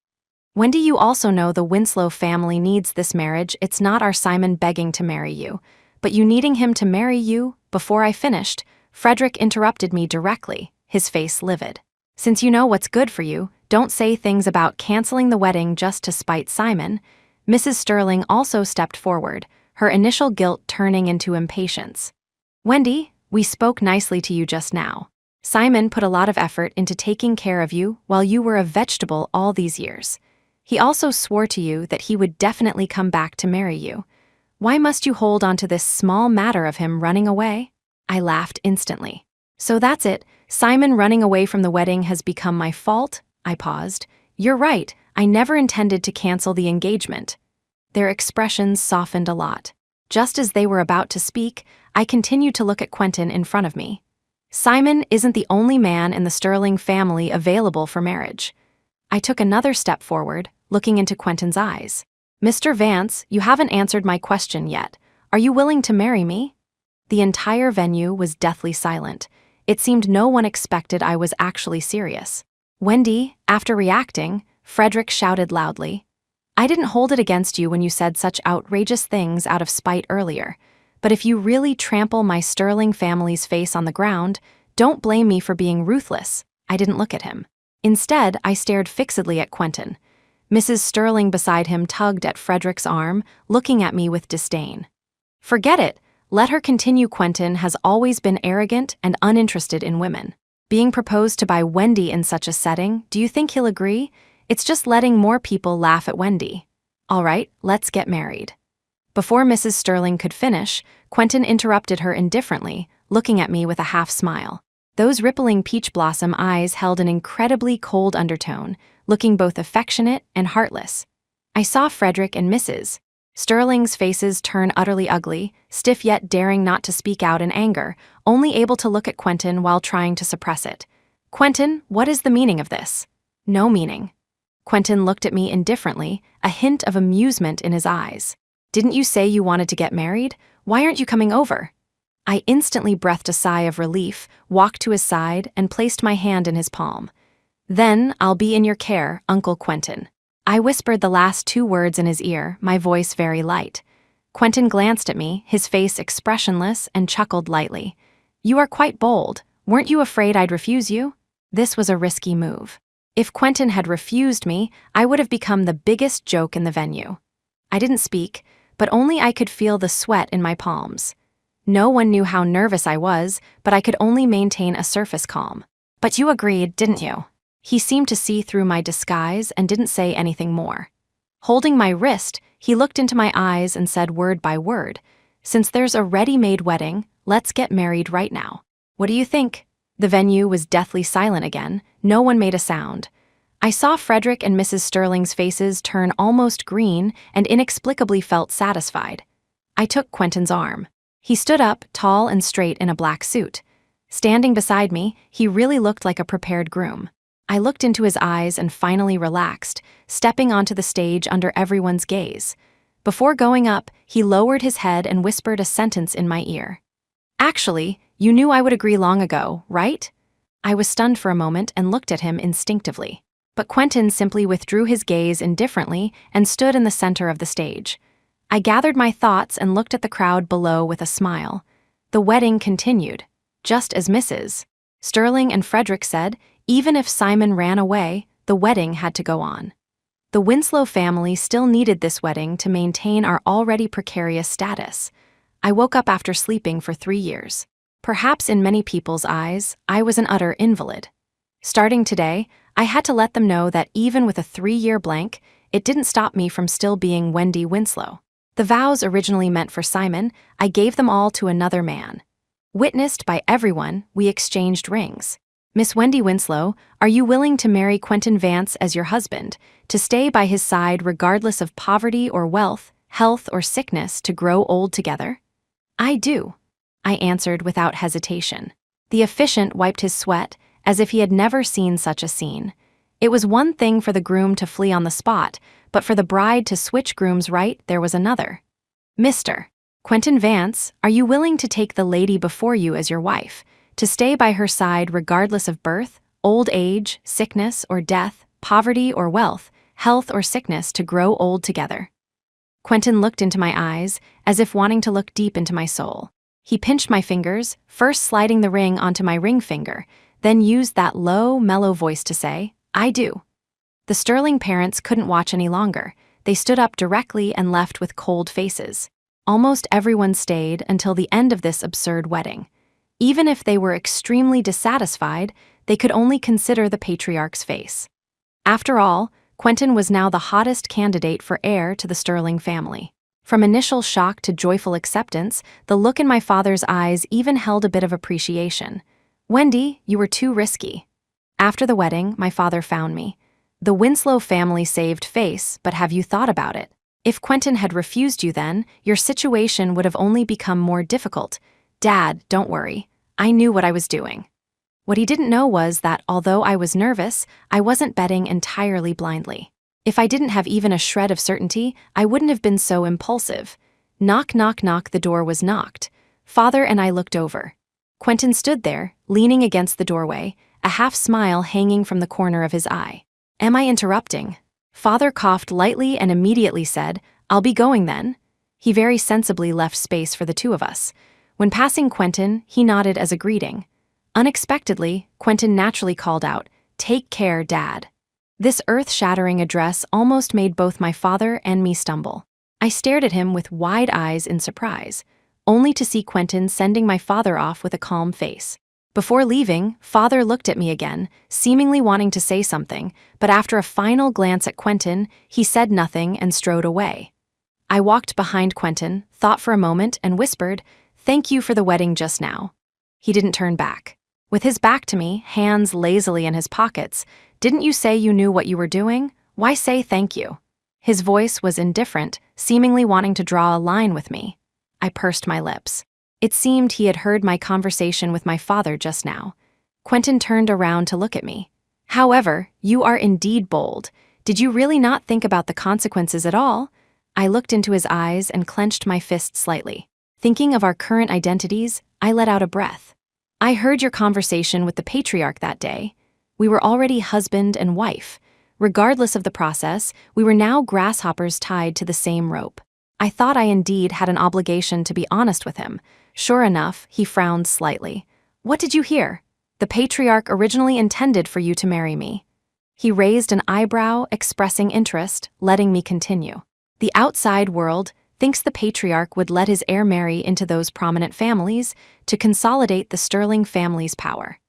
Wendy, you also know the Winslow family needs this marriage. It's not our Simon begging to marry you, but you needing him to marry you. Before I finished, Frederick interrupted me directly, his face livid. "Since you know what's good for you, don't say things about canceling the wedding just to spite Simon." Mrs. Sterling also stepped forward, her initial guilt turning into impatience. "Wendy, we spoke nicely to you just now. Simon put a lot of effort into taking care of you while you were a vegetable all these years. He also swore to you that he would definitely come back to marry you. Why must you hold on to this small matter of him running away?" I laughed instantly. "So that's it, Simon running away from the wedding has become my fault?" I paused. "You're right, I never intended to cancel the engagement." Their expressions softened a lot. Just as they were about to speak, I continued to look at Quentin in front of me. "Simon isn't the only man in the Sterling family available for marriage." I took another step forward, looking into Quentin's eyes. "Mr. Vance, you haven't answered my question yet. Are you willing to marry me?" The entire venue was deathly silent. It seemed no one expected I was actually serious. "Wendy," after reacting, Frederick shouted loudly, "I didn't hold it against you when you said such outrageous things out of spite earlier. But if you really trample my Sterling family's face on the ground, don't blame me for being ruthless." I didn't look at him. Instead, I stared fixedly at Quentin. Mrs. Sterling beside him tugged at Frederick's arm, looking at me with disdain. "Forget it. Let her continue. Quentin has always been arrogant and uninterested in women. Being proposed to by Wendy in such a setting, do you think he'll agree? It's just letting more people laugh at Wendy. All right, let's get married." Before Mrs. Sterling could finish, Quentin interrupted her indifferently, looking at me with a half smile. Those rippling peach blossom eyes held an incredibly cold undertone, looking both affectionate and heartless. I saw Frederick and Mrs. Sterling's faces turn utterly ugly, stiff yet daring not to speak out in anger, only able to look at Quentin while trying to suppress it. "Quentin, what is the meaning of this?" "No meaning." Quentin looked at me indifferently, a hint of amusement in his eyes. "Didn't you say you wanted to get married? Why aren't you coming over?" I instantly breathed a sigh of relief, walked to his side, and placed my hand in his palm. "Then I'll be in your care, Uncle Quentin." I whispered the last two words in his ear, my voice very light. Quentin glanced at me, his face expressionless, and chuckled lightly. "You are quite bold. Weren't you afraid I'd refuse you?" This was a risky move. If Quentin had refused me, I would have become the biggest joke in the venue. I didn't speak, but only I could feel the sweat in my palms. No one knew how nervous I was, but I could only maintain a surface calm. "But you agreed, didn't you?" He seemed to see through my disguise and didn't say anything more. Holding my wrist, he looked into my eyes and said word by word, "Since there's a ready-made wedding, let's get married right now. What do you think?" The venue was deathly silent again. No one made a sound. I saw Frederick and Mrs. Sterling's faces turn almost green and inexplicably felt satisfied. I took Quentin's arm. He stood up, tall and straight in a black suit. Standing beside me, he really looked like a prepared groom. I looked into his eyes and finally relaxed, stepping onto the stage under everyone's gaze. Before going up, he lowered his head and whispered a sentence in my ear. "Actually, you knew I would agree long ago, right?" I was stunned for a moment and looked at him instinctively. But Quentin simply withdrew his gaze indifferently and stood in the center of the stage. I gathered my thoughts and looked at the crowd below with a smile. The wedding continued, just as Mrs. Sterling and Frederick said, even if Simon ran away, the wedding had to go on. The Winslow family still needed this wedding to maintain our already precarious status. I woke up after sleeping for 3 years. Perhaps in many people's eyes, I was an utter invalid. Starting today, I had to let them know that even with a 3-year blank, it didn't stop me from still being Wendy Winslow. The vows originally meant for Simon, I gave them all to another man. Witnessed by everyone, we exchanged rings. Miss Wendy Winslow, are you willing to marry Quentin Vance as your husband, to stay by his side regardless of poverty or wealth, health or sickness, to grow old together? I do, I answered without hesitation. The officiant wiped his sweat, as if he had never seen such a scene. It was one thing for the groom to flee on the spot, but for the bride to switch grooms right, there was another. Mr. Quentin Vance, are you willing to take the lady before you as your wife, to stay by her side regardless of birth, old age, sickness or death, poverty or wealth, health or sickness, to grow old together? Quentin looked into my eyes, as if wanting to look deep into my soul. He pinched my fingers, first sliding the ring onto my ring finger, then used that low, mellow voice to say, I do. The Sterling parents couldn't watch any longer. They stood up directly and left with cold faces. Almost everyone stayed until the end of this absurd wedding. Even if they were extremely dissatisfied, they could only consider the patriarch's face. After all, Quentin was now the hottest candidate for heir to the Sterling family. From initial shock to joyful acceptance, the look in my father's eyes even held a bit of appreciation. Wendy, you were too risky. After the wedding, my father found me. The Winslow family saved face, but have you thought about it? If Quentin had refused you then, your situation would have only become more difficult. Dad, don't worry. I knew what I was doing. What he didn't know was that, although I was nervous, I wasn't betting entirely blindly. If I didn't have even a shred of certainty, I wouldn't have been so impulsive. Knock, knock, knock, the door was knocked. Father and I looked over. Quentin stood there, leaning against the doorway, a half-smile hanging from the corner of his eye. Am I interrupting? Father coughed lightly and immediately said, I'll be going then. He very sensibly left space for the two of us. When passing Quentin, he nodded as a greeting. Unexpectedly, Quentin naturally called out, Take care, Dad. This earth-shattering address almost made both my father and me stumble. I stared at him with wide eyes in surprise, only to see Quentin sending my father off with a calm face. Before leaving, Father looked at me again, seemingly wanting to say something, but after a final glance at Quentin, he said nothing and strode away. I walked behind Quentin, thought for a moment, and whispered, Thank you for the wedding just now. He didn't turn back. With his back to me, hands lazily in his pockets, Didn't you say you knew what you were doing? Why say thank you? His voice was indifferent, seemingly wanting to draw a line with me. I pursed my lips. It seemed he had heard my conversation with my father just now. Quentin turned around to look at me. However, you are indeed bold. Did you really not think about the consequences at all? I looked into his eyes and clenched my fist slightly. Thinking of our current identities, I let out a breath. I heard your conversation with the patriarch that day. We were already husband and wife. Regardless of the process, we were now grasshoppers tied to the same rope. I thought I indeed had an obligation to be honest with him. Sure enough, he frowned slightly. What did you hear? The patriarch originally intended for you to marry me. He raised an eyebrow, expressing interest, letting me continue. The outside world thinks the patriarch would let his heir marry into those prominent families to consolidate the Sterling family's power.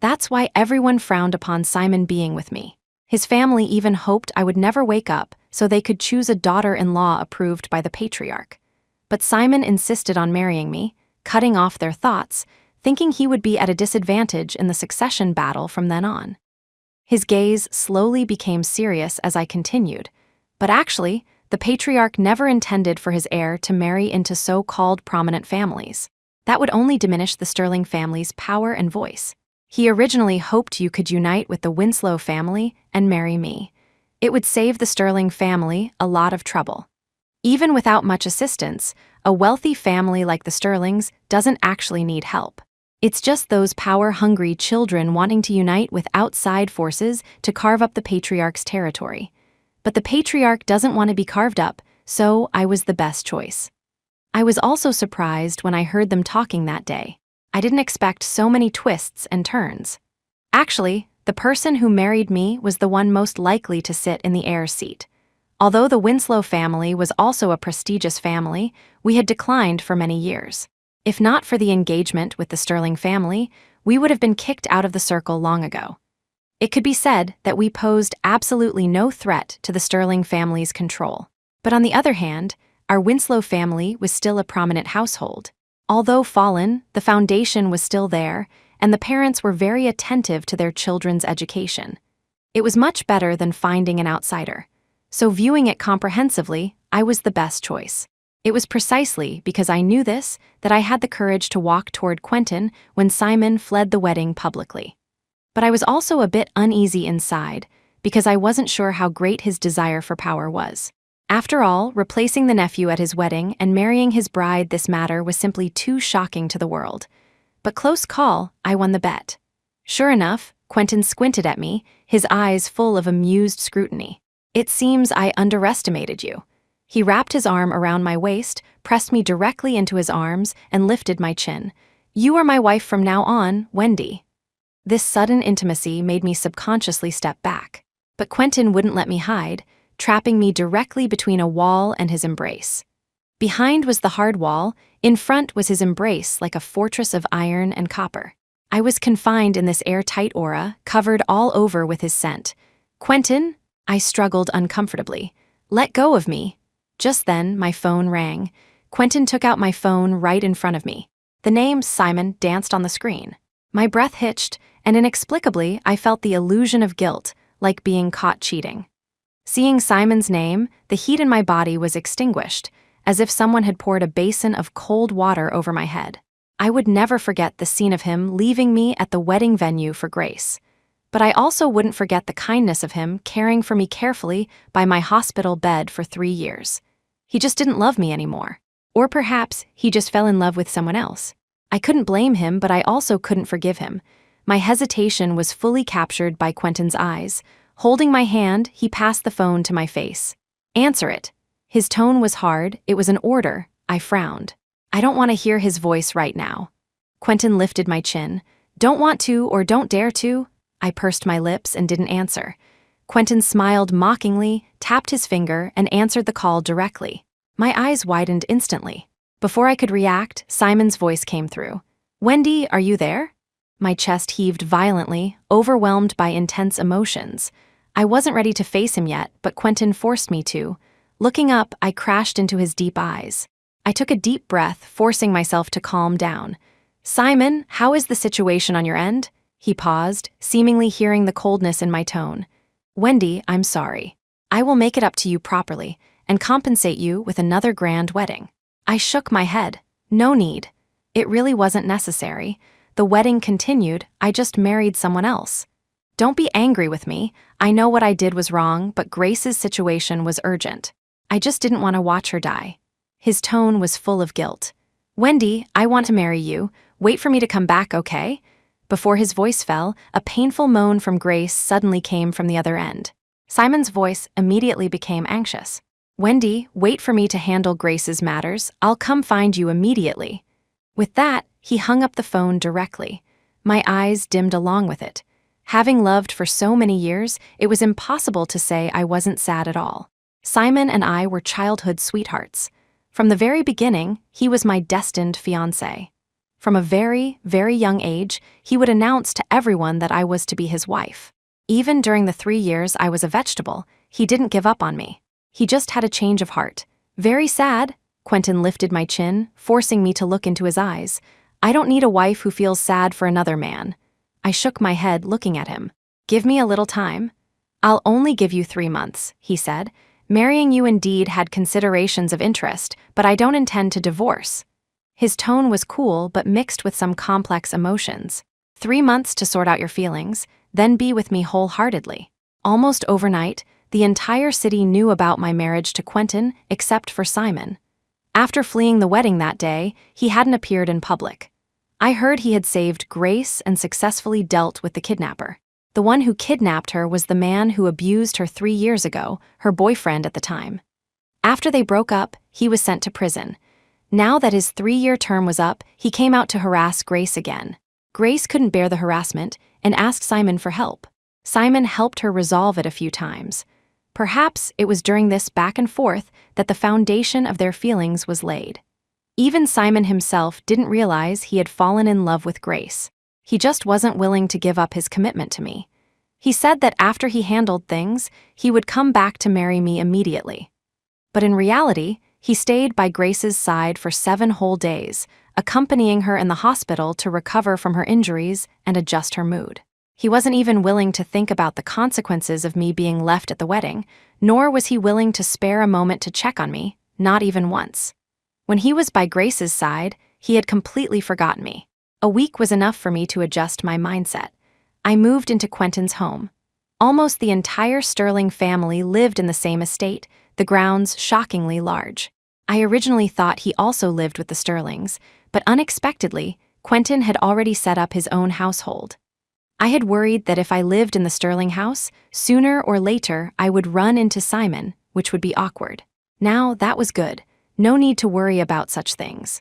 That's why everyone frowned upon Simon being with me. His family even hoped I would never wake up so they could choose a daughter-in-law approved by the patriarch. But Simon insisted on marrying me, cutting off their thoughts, thinking he would be at a disadvantage in the succession battle from then on. His gaze slowly became serious as I continued, but actually, the patriarch never intended for his heir to marry into so-called prominent families. That would only diminish the Sterling family's power and voice. He originally hoped you could unite with the Winslow family and marry me. It would save the Sterling family a lot of trouble. Even without much assistance, a wealthy family like the Sterlings doesn't actually need help. It's just those power-hungry children wanting to unite with outside forces to carve up the patriarch's territory. But the patriarch doesn't want to be carved up, so I was the best choice. I was also surprised when I heard them talking that day. I didn't expect so many twists and turns. Actually, The person who married me was the one most likely to sit in the heir's seat. Although the Winslow family was also a prestigious family, we had declined for many years. If not for the engagement with the Sterling family, we would have been kicked out of the circle long ago. It could be said that we posed absolutely no threat to the Sterling family's control. But on the other hand, our Winslow family was still a prominent household. Although fallen, the foundation was still there, and the parents were very attentive to their children's education. It was much better than finding an outsider. So viewing it comprehensively, I was the best choice. It was precisely because I knew this that I had the courage to walk toward Quentin when Simon fled the wedding publicly. But I was also a bit uneasy inside because I wasn't sure how great his desire for power was. After all, replacing the nephew at his wedding and marrying his bride this matter was simply too shocking to the world. But close call, I won the bet. Sure enough, Quentin squinted at me, his eyes full of amused scrutiny. It seems I underestimated you. He wrapped his arm around my waist, pressed me directly into his arms, and lifted my chin. You are my wife from now on, Wendy. This sudden intimacy made me subconsciously step back. But Quentin wouldn't let me hide, trapping me directly between a wall and his embrace. Behind was the hard wall, in front was his embrace like a fortress of iron and copper. I was confined in this airtight aura, covered all over with his scent. Quentin, I struggled uncomfortably. Let go of me. Just then, my phone rang. Quentin took out my phone right in front of me. The name Simon danced on the screen. My breath hitched, and inexplicably, I felt the illusion of guilt, like being caught cheating. Seeing Simon's name, the heat in my body was extinguished, as if someone had poured a basin of cold water over my head. I would never forget the scene of him leaving me at the wedding venue for Grace. But I also wouldn't forget the kindness of him caring for me carefully by my hospital bed for 3 years. He just didn't love me anymore. Or perhaps he just fell in love with someone else. I couldn't blame him, but I also couldn't forgive him. My hesitation was fully captured by Quentin's eyes. Holding my hand, he passed the phone to my face. Answer it. His tone was hard, it was an order. I frowned. I don't want to hear his voice right now. Quentin lifted my chin. Don't want to or don't dare to? I pursed my lips and didn't answer. Quentin smiled mockingly, tapped his finger, and answered the call directly. My eyes widened instantly. Before I could react, Simon's voice came through. Wendy, are you there? My chest heaved violently, overwhelmed by intense emotions. I wasn't ready to face him yet, but Quentin forced me to. Looking up, I crashed into his deep eyes. I took a deep breath, forcing myself to calm down. Simon, how is the situation on your end? He paused, seemingly hearing the coldness in my tone. Wendy, I'm sorry. I will make it up to you properly and compensate you with another grand wedding. I shook my head. No need. It really wasn't necessary. The wedding continued, I just married someone else. Don't be angry with me. I know what I did was wrong, but Grace's situation was urgent. I just didn't want to watch her die. His tone was full of guilt. Wendy, I want to marry you. Wait for me to come back, okay? Before his voice fell, a painful moan from Grace suddenly came from the other end. Simon's voice immediately became anxious. Wendy, wait for me to handle Grace's matters. I'll come find you immediately. With that, he hung up the phone directly. My eyes dimmed along with it. Having loved for so many years, it was impossible to say I wasn't sad at all. Simon and I were childhood sweethearts. From the very beginning, he was my destined fiancé. From a very, very young age, he would announce to everyone that I was to be his wife. Even during the 3 years I was a vegetable, he didn't give up on me. He just had a change of heart. Very sad. Quentin lifted my chin, forcing me to look into his eyes. I don't need a wife who feels sad for another man. I shook my head, looking at him. Give me a little time. I'll only give you 3 months, he said. Marrying you indeed had considerations of interest, but I don't intend to divorce. His tone was cool but mixed with some complex emotions. 3 months to sort out your feelings, then be with me wholeheartedly. Almost overnight, the entire city knew about my marriage to Quentin except for Simon. After fleeing the wedding that day, he hadn't appeared in public. I heard he had saved Grace and successfully dealt with the kidnapper. The one who kidnapped her was the man who abused her 3 years ago, her boyfriend at the time. After they broke up, he was sent to prison. Now that his 3-year term was up, he came out to harass Grace again. Grace couldn't bear the harassment and asked Simon for help. Simon helped her resolve it a few times. Perhaps it was during this back and forth that the foundation of their feelings was laid. Even Simon himself didn't realize he had fallen in love with Grace. He just wasn't willing to give up his commitment to me. He said that after he handled things, he would come back to marry me immediately. But in reality, he stayed by Grace's side for 7 whole days, accompanying her in the hospital to recover from her injuries and adjust her mood. He wasn't even willing to think about the consequences of me being left at the wedding, nor was he willing to spare a moment to check on me, not even once. When he was by Grace's side, he had completely forgotten me. A week was enough for me to adjust my mindset. I moved into Quentin's home. Almost the entire Sterling family lived in the same estate, the grounds shockingly large. I originally thought he also lived with the Sterlings, but unexpectedly, Quentin had already set up his own household. I had worried that if I lived in the Sterling house, sooner or later I would run into Simon, which would be awkward. Now that was good. No need to worry about such things.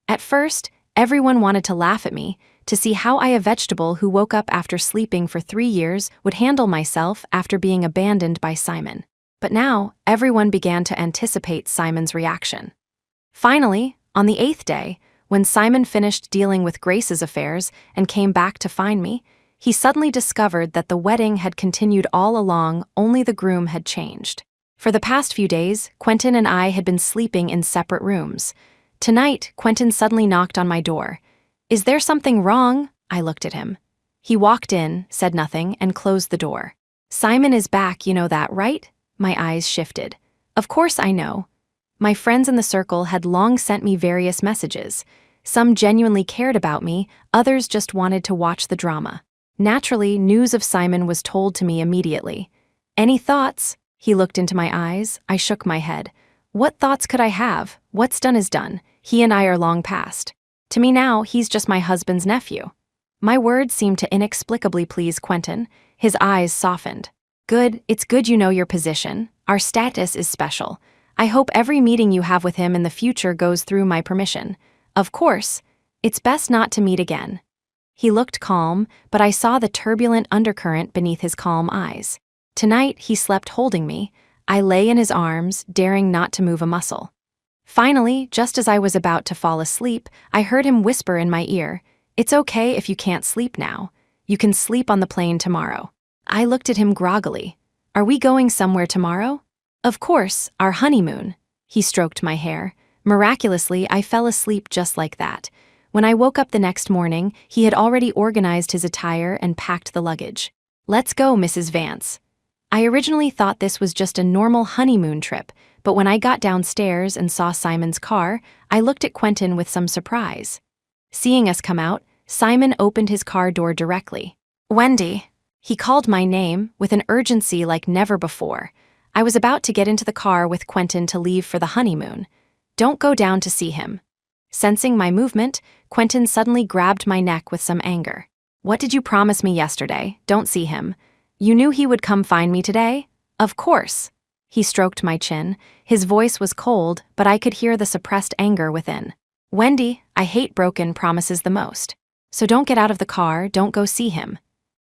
At first, everyone wanted to laugh at me, to see how I, a vegetable who woke up after sleeping for 3 years, would handle myself after being abandoned by Simon. But now, everyone began to anticipate Simon's reaction. Finally, on the 8th day, when Simon finished dealing with Grace's affairs and came back to find me, he suddenly discovered that the wedding had continued all along, only the groom had changed. For the past few days, Quentin and I had been sleeping in separate rooms. Tonight, Quentin suddenly knocked on my door. "Is there something wrong?" I looked at him. He walked in, said nothing, and closed the door. "Simon is back, you know that, right?" My eyes shifted. Of course I know. My friends in the circle had long sent me various messages. Some genuinely cared about me, others just wanted to watch the drama. Naturally, news of Simon was told to me immediately. "Any thoughts?" He looked into my eyes. I shook my head. "What thoughts could I have? What's done is done. He and I are long past. To me now, he's just my husband's nephew." My words seemed to inexplicably please Quentin. His eyes softened. "Good, it's good you know your position. Our status is special. I hope every meeting you have with him in the future goes through my permission. Of course, it's best not to meet again." He looked calm, but I saw the turbulent undercurrent beneath his calm eyes. Tonight, he slept holding me. I lay in his arms, daring not to move a muscle. Finally, just as I was about to fall asleep, I heard him whisper in my ear, "It's okay if you can't sleep now. You can sleep on the plane tomorrow." I looked at him groggily. "Are we going somewhere tomorrow?" "Of course, our honeymoon." He stroked my hair. Miraculously, I fell asleep just like that. When I woke up the next morning, he had already organized his attire and packed the luggage. "Let's go, Mrs. Vance." I originally thought this was just a normal honeymoon trip, but when I got downstairs and saw Simon's car, I looked at Quentin with some surprise. Seeing us come out, Simon opened his car door directly. "Wendy." He called my name with an urgency like never before. I was about to get into the car with Quentin to leave for the honeymoon. "Don't go down to see him." Sensing my movement, Quentin suddenly grabbed my neck with some anger. "What did you promise me yesterday? Don't see him. You knew he would come find me today?" "Of course." He stroked my chin. His voice was cold, but I could hear the suppressed anger within. "Wendy, I hate broken promises the most. So don't get out of the car, don't go see him."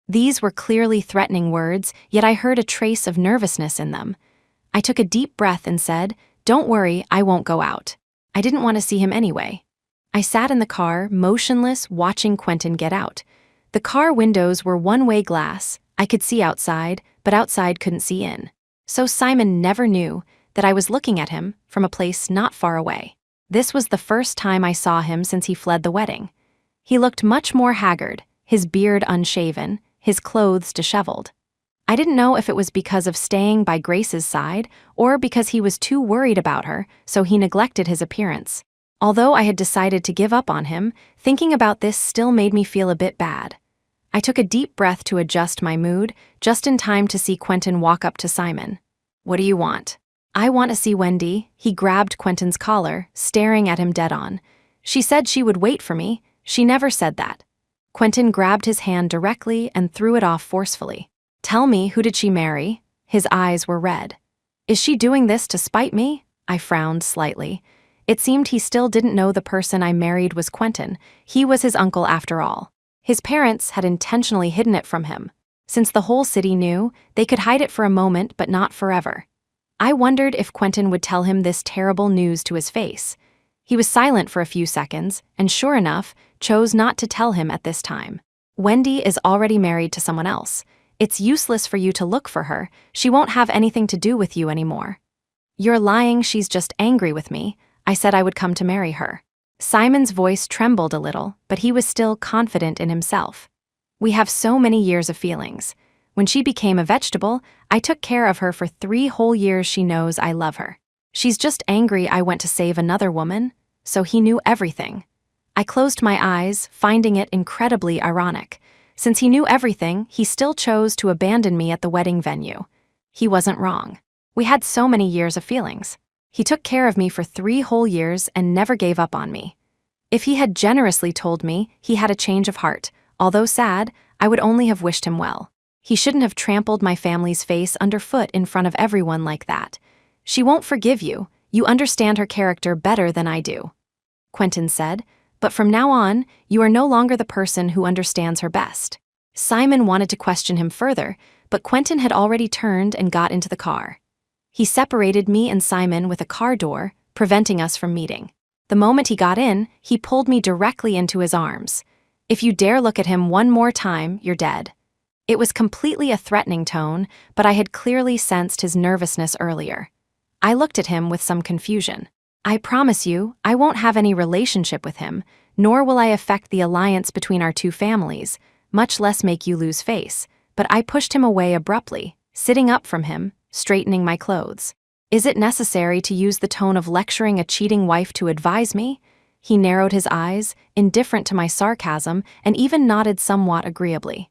These were clearly threatening words, yet I heard a trace of nervousness in them. I took a deep breath and said, "Don't worry, I won't go out. I didn't want to see him anyway." I sat in the car, motionless, watching Quentin get out. The car windows were one-way glass. I could see outside, but outside couldn't see in. So Simon never knew that I was looking at him from a place not far away. This was the first time I saw him since he fled the wedding. He looked much more haggard, his beard unshaven, his clothes disheveled. I didn't know if it was because of staying by Grace's side or because he was too worried about her, so he neglected his appearance. Although I had decided to give up on him, thinking about this still made me feel a bit bad. I took a deep breath to adjust my mood, just in time to see Quentin walk up to Simon. "What do you want?" "I want to see Wendy." He grabbed Quentin's collar, staring at him dead on. "She said she would wait for me. She never said that." Quentin grabbed his hand directly and threw it off forcefully. "Tell me, who did she marry?" His eyes were red. "Is she doing this to spite me?" I frowned slightly. It seemed he still didn't know the person I married was Quentin. He was his uncle after all. His parents had intentionally hidden it from him. Since the whole city knew, they could hide it for a moment but not forever. I wondered if Quentin would tell him this terrible news to his face. He was silent for a few seconds, and sure enough, chose not to tell him at this time. Wendy is already married to someone else. It's useless for you to look for her. She won't have anything to do with you anymore. You're lying, she's just angry with me. I said I would come to marry her. Simon's voice trembled a little, but he was still confident in himself. We have so many years of feelings. When she became a vegetable, I took care of her for 3 whole years. She knows I love her. She's just angry I went to save another woman, so he knew everything. I closed my eyes, finding it incredibly ironic. Since he knew everything, he still chose to abandon me at the wedding venue. He wasn't wrong. We had so many years of feelings. He took care of me for 3 whole years and never gave up on me. If he had generously told me he had a change of heart, although sad, I would only have wished him well. He shouldn't have trampled my family's face underfoot in front of everyone like that. She won't forgive you. You understand her character better than I do, Quentin said, but from now on, you are no longer the person who understands her best. Simon wanted to question him further, but Quentin had already turned and got into the car. He separated me and Simon with a car door, preventing us from meeting. The moment he got in, he pulled me directly into his arms. If you dare look at him one more time, you're dead. It was completely a threatening tone, but I had clearly sensed his nervousness earlier. I looked at him with some confusion. I promise you, I won't have any relationship with him, nor will I affect the alliance between our 2 families, much less make you lose face, but I pushed him away abruptly, sitting up from him, straightening my clothes. Is it necessary to use the tone of lecturing a cheating wife to advise me? He narrowed his eyes, indifferent to my sarcasm, and even nodded somewhat agreeably.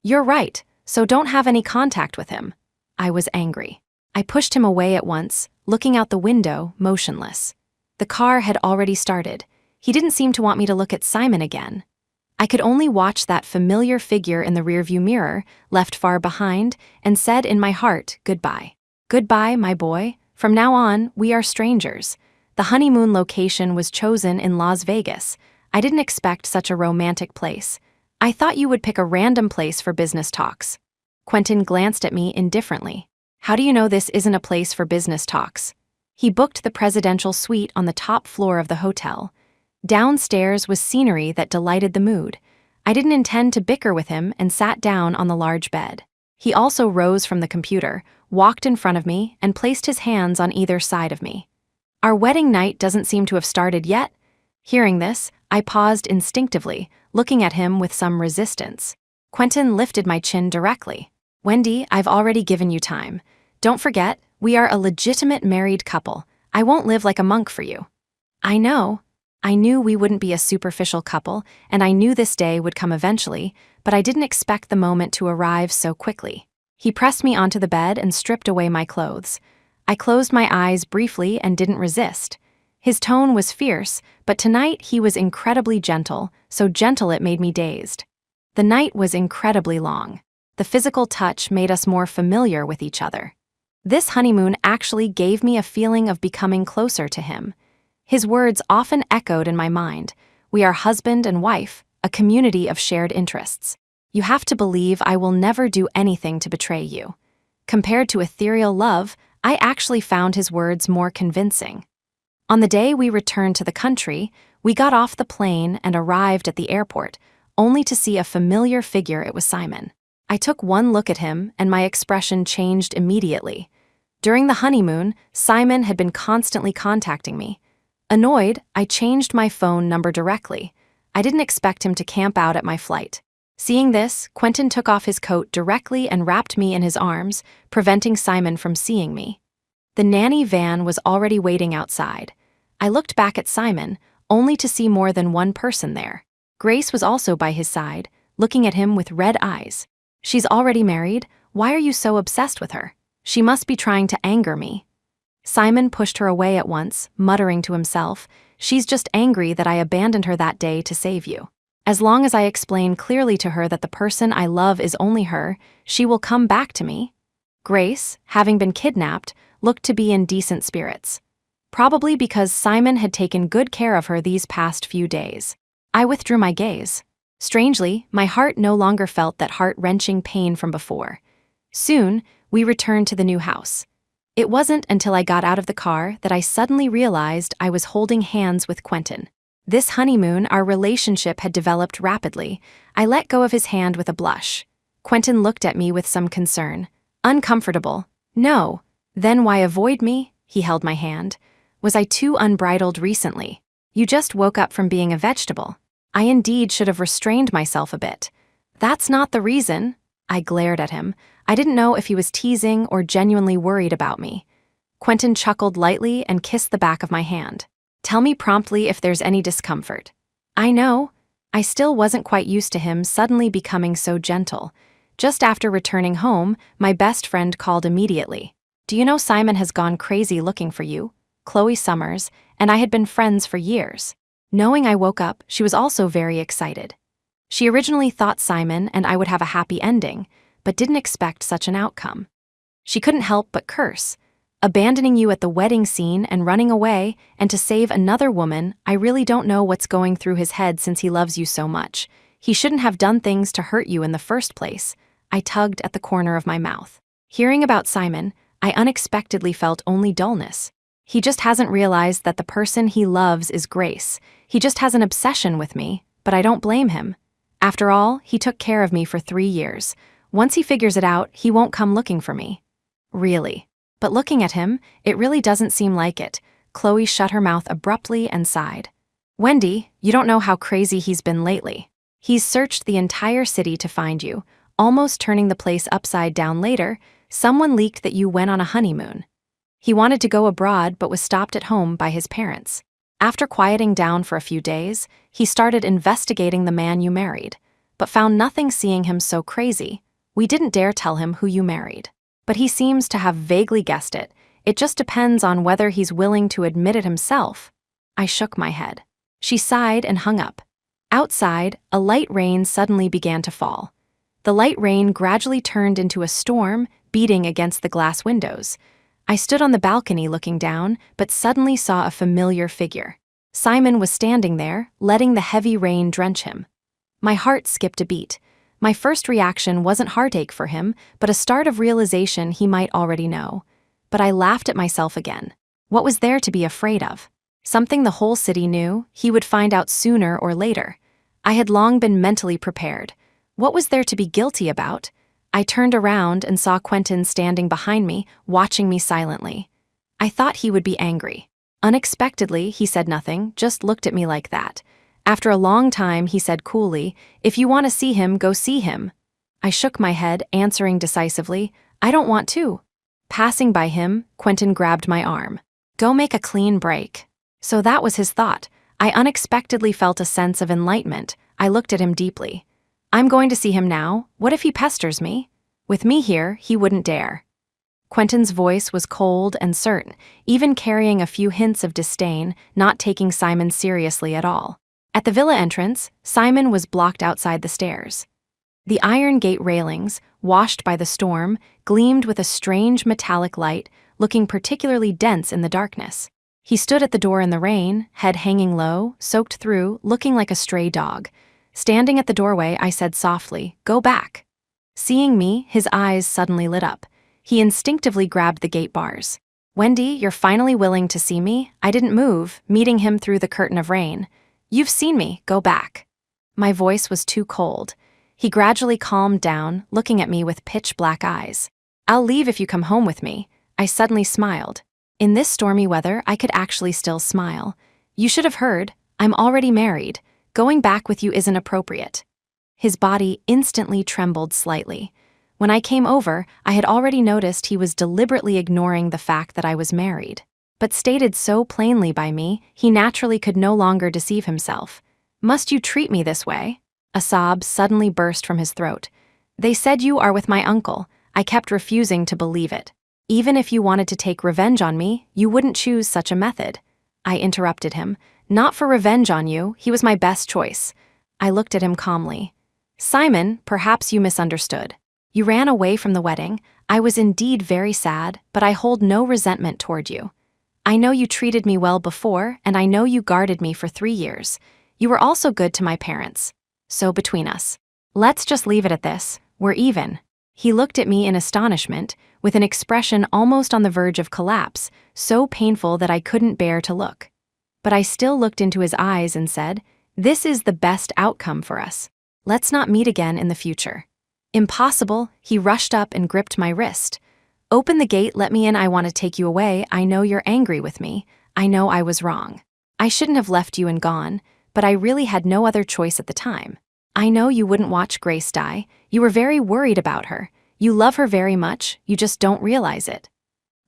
You're right, so don't have any contact with him. I was angry. I pushed him away at once, looking out the window, motionless. The car had already started. He didn't seem to want me to look at Simon again. I could only watch that familiar figure in the rearview mirror, left far behind, and said in my heart, goodbye. Goodbye, my boy. From now on, we are strangers. The honeymoon location was chosen in Las Vegas. I didn't expect such a romantic place. I thought you would pick a random place for business talks. Quentin glanced at me indifferently. How do you know this isn't a place for business talks? He booked the presidential suite on the top floor of the hotel. Downstairs was scenery that delighted the mood. I didn't intend to bicker with him and sat down on the large bed. He also rose from the computer, walked in front of me, and placed his hands on either side of me. Our wedding night doesn't seem to have started yet. Hearing this, I paused instinctively, looking at him with some resistance. Quentin lifted my chin directly. Wendy, I've already given you time. Don't forget, we are a legitimate married couple. I won't live like a monk for you. I know. I knew we wouldn't be a superficial couple, and I knew this day would come eventually, but I didn't expect the moment to arrive so quickly. He pressed me onto the bed and stripped away my clothes. I closed my eyes briefly and didn't resist. His tone was fierce, but tonight he was incredibly gentle, so gentle it made me dazed. The night was incredibly long. The physical touch made us more familiar with each other. This honeymoon actually gave me a feeling of becoming closer to him. His words often echoed in my mind. We are husband and wife, a community of shared interests. You have to believe I will never do anything to betray you. Compared to ethereal love, I actually found his words more convincing. On the day we returned to the country, we got off the plane and arrived at the airport, only to see a familiar figure. It was Simon. I took one look at him, and my expression changed immediately. During the honeymoon, Simon had been constantly contacting me. Annoyed, I changed my phone number directly. I didn't expect him to camp out at my flight. Seeing this, Quentin took off his coat directly and wrapped me in his arms, preventing Simon from seeing me. The nanny van was already waiting outside. I looked back at Simon, only to see more than one person there. Grace was also by his side, looking at him with red eyes. She's already married. Why are you so obsessed with her? She must be trying to anger me. Simon pushed her away at once, muttering to himself, she's just angry that I abandoned her that day to save you. As long as I explain clearly to her that the person I love is only her, she will come back to me. Grace, having been kidnapped, looked to be in decent spirits. Probably because Simon had taken good care of her these past few days. I withdrew my gaze. Strangely, my heart no longer felt that heart-wrenching pain from before. Soon, we returned to the new house. It wasn't until I got out of the car that I suddenly realized I was holding hands with Quentin. This honeymoon, our relationship had developed rapidly. I let go of his hand with a blush. Quentin looked at me with some concern. Uncomfortable. No. Then why avoid me? He held my hand. Was I too unbridled recently? You just woke up from being a vegetable. I indeed should have restrained myself a bit. That's not the reason. I glared at him. I didn't know if he was teasing or genuinely worried about me. Quentin chuckled lightly and kissed the back of my hand. Tell me promptly if there's any discomfort. I know. I still wasn't quite used to him suddenly becoming so gentle. Just after returning home, my best friend called immediately. Do you know Simon has gone crazy looking for you? Chloe Summers, and I had been friends for years. Knowing I woke up, she was also very excited. She originally thought Simon and I would have a happy ending, but didn't expect such an outcome. She couldn't help but curse. Abandoning you at the wedding scene and running away, and to save another woman, I really don't know what's going through his head since he loves you so much. He shouldn't have done things to hurt you in the first place. I tugged at the corner of my mouth. Hearing about Simon, I unexpectedly felt only dullness. He just hasn't realized that the person he loves is Grace. He just has an obsession with me, but I don't blame him. After all, he took care of me for 3 years. Once he figures it out, he won't come looking for me. Really. But looking at him, it really doesn't seem like it. Chloe shut her mouth abruptly and sighed. Wendy, you don't know how crazy he's been lately. He's searched the entire city to find you, almost turning the place upside down later. Someone leaked that you went on a honeymoon. He wanted to go abroad but was stopped at home by his parents. After quieting down for a few days, he started investigating the man you married, but found nothing seeing him so crazy. We didn't dare tell him who you married. But he seems to have vaguely guessed it. It just depends on whether he's willing to admit it himself. I shook my head. She sighed and hung up. Outside, a light rain suddenly began to fall. The light rain gradually turned into a storm, beating against the glass windows. I stood on the balcony looking down, but suddenly saw a familiar figure. Simon was standing there, letting the heavy rain drench him. My heart skipped a beat. My first reaction wasn't heartache for him, but a start of realization he might already know. But I laughed at myself again. What was there to be afraid of? Something the whole city knew, he would find out sooner or later. I had long been mentally prepared. What was there to be guilty about? I turned around and saw Quentin standing behind me, watching me silently. I thought he would be angry. Unexpectedly, he said nothing, just looked at me like that. After a long time, he said coolly, "If you want to see him, go see him." I shook my head, answering decisively, "I don't want to." Passing by him, Quentin grabbed my arm. "Go make a clean break." So that was his thought. I unexpectedly felt a sense of enlightenment. I looked at him deeply. I'm going to see him now. What if he pesters me? With me here, he wouldn't dare. Quentin's voice was cold and certain, even carrying a few hints of disdain, not taking Simon seriously at all. At the villa entrance, Simon was blocked outside the stairs. The iron gate railings, washed by the storm, gleamed with a strange metallic light, looking particularly dense in the darkness. He stood at the door in the rain, head hanging low, soaked through, looking like a stray dog. Standing at the doorway, I said softly, "Go back." Seeing me, his eyes suddenly lit up. He instinctively grabbed the gate bars. "Wendy, you're finally willing to see me?" I didn't move, meeting him through the curtain of rain. "You've seen me, go back." My voice was too cold. He gradually calmed down, looking at me with pitch-black eyes. "I'll leave if you come home with me." I suddenly smiled. In this stormy weather, I could actually still smile. "You should have heard. I'm already married. Going back with you isn't appropriate." His body instantly trembled slightly. When I came over, I had already noticed he was deliberately ignoring the fact that I was married. But stated so plainly by me, he naturally could no longer deceive himself. "Must you treat me this way?" A sob suddenly burst from his throat. "They said you are with my uncle." I kept refusing to believe it. "Even if you wanted to take revenge on me, you wouldn't choose such a method." I interrupted him. "Not for revenge on you, he was my best choice." I looked at him calmly. "Simon, perhaps you misunderstood. You ran away from the wedding. I was indeed very sad, but I hold no resentment toward you. I know you treated me well before, and I know you guarded me for 3 years. You were also good to my parents." So between us. Let's just leave it at this. We're even. He looked at me in astonishment, with an expression almost on the verge of collapse, so painful that I couldn't bear to look. But I still looked into his eyes and said, "This is the best outcome for us. Let's not meet again in the future." "Impossible," he rushed up and gripped my wrist. "Open the gate, let me in, I want to take you away. I know you're angry with me. I know I was wrong. I shouldn't have left you and gone, but I really had no other choice at the time. I know you wouldn't watch Grace die. You were very worried about her. You love her very much, you just don't realize it."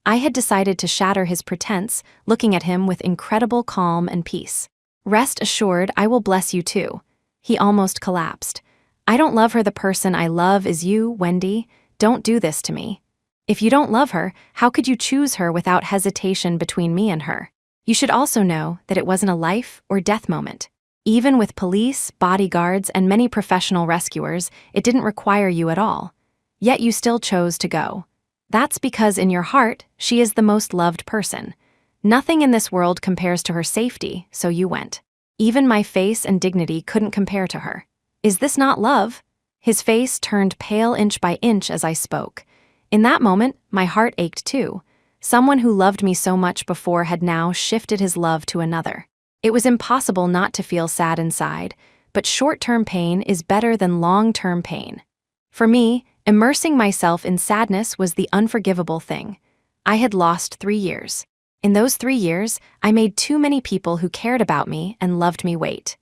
I had decided to shatter his pretense, looking at him with incredible calm and peace. "Rest assured, I will bless you too." He almost collapsed. "I don't love her, the person I love is you, Wendy. Don't do this to me. If you don't love her, how could you choose her without hesitation between me and her? You should also know that it wasn't a life or death moment. Even with police, bodyguards, and many professional rescuers, it didn't require you at all. Yet you still chose to go. That's because in your heart, she is the most loved person. Nothing in this world compares to her safety, so you went. Even my face and dignity couldn't compare to her. Is this not love?" His face turned pale inch by inch as I spoke. In that moment, my heart ached too. Someone who loved me so much before had now shifted his love to another. It was impossible not to feel sad inside, but short-term pain is better than long-term pain. For me, immersing myself in sadness was the unforgivable thing. I had lost 3 years. In those 3 years, I made too many people who cared about me and loved me wait.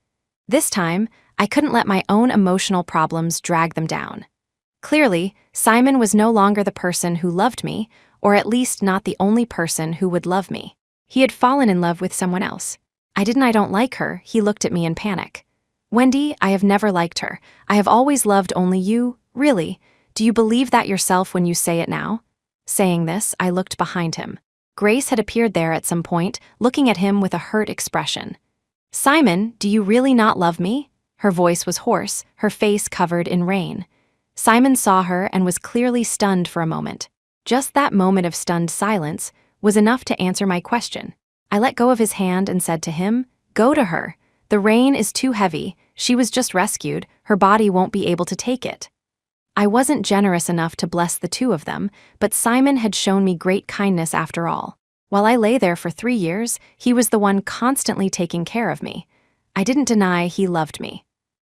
This time, I couldn't let my own emotional problems drag them down. Clearly, Simon was no longer the person who loved me, or at least not the only person who would love me. He had fallen in love with someone else. I don't like her, he looked at me in panic. "Wendy, I have never liked her. I have always loved only you, really. Do you believe that yourself when you say it now?" Saying this, I looked behind him. Grace had appeared there at some point, looking at him with a hurt expression. "Simon, do you really not love me?" Her voice was hoarse, her face covered in rain. Simon saw her and was clearly stunned for a moment. Just that moment of stunned silence was enough to answer my question. I let go of his hand and said to him, "Go to her. The rain is too heavy. She was just rescued. Her body won't be able to take it." I wasn't generous enough to bless the two of them, but Simon had shown me great kindness after all. While I lay there for 3 years, he was the one constantly taking care of me. I didn't deny he loved me.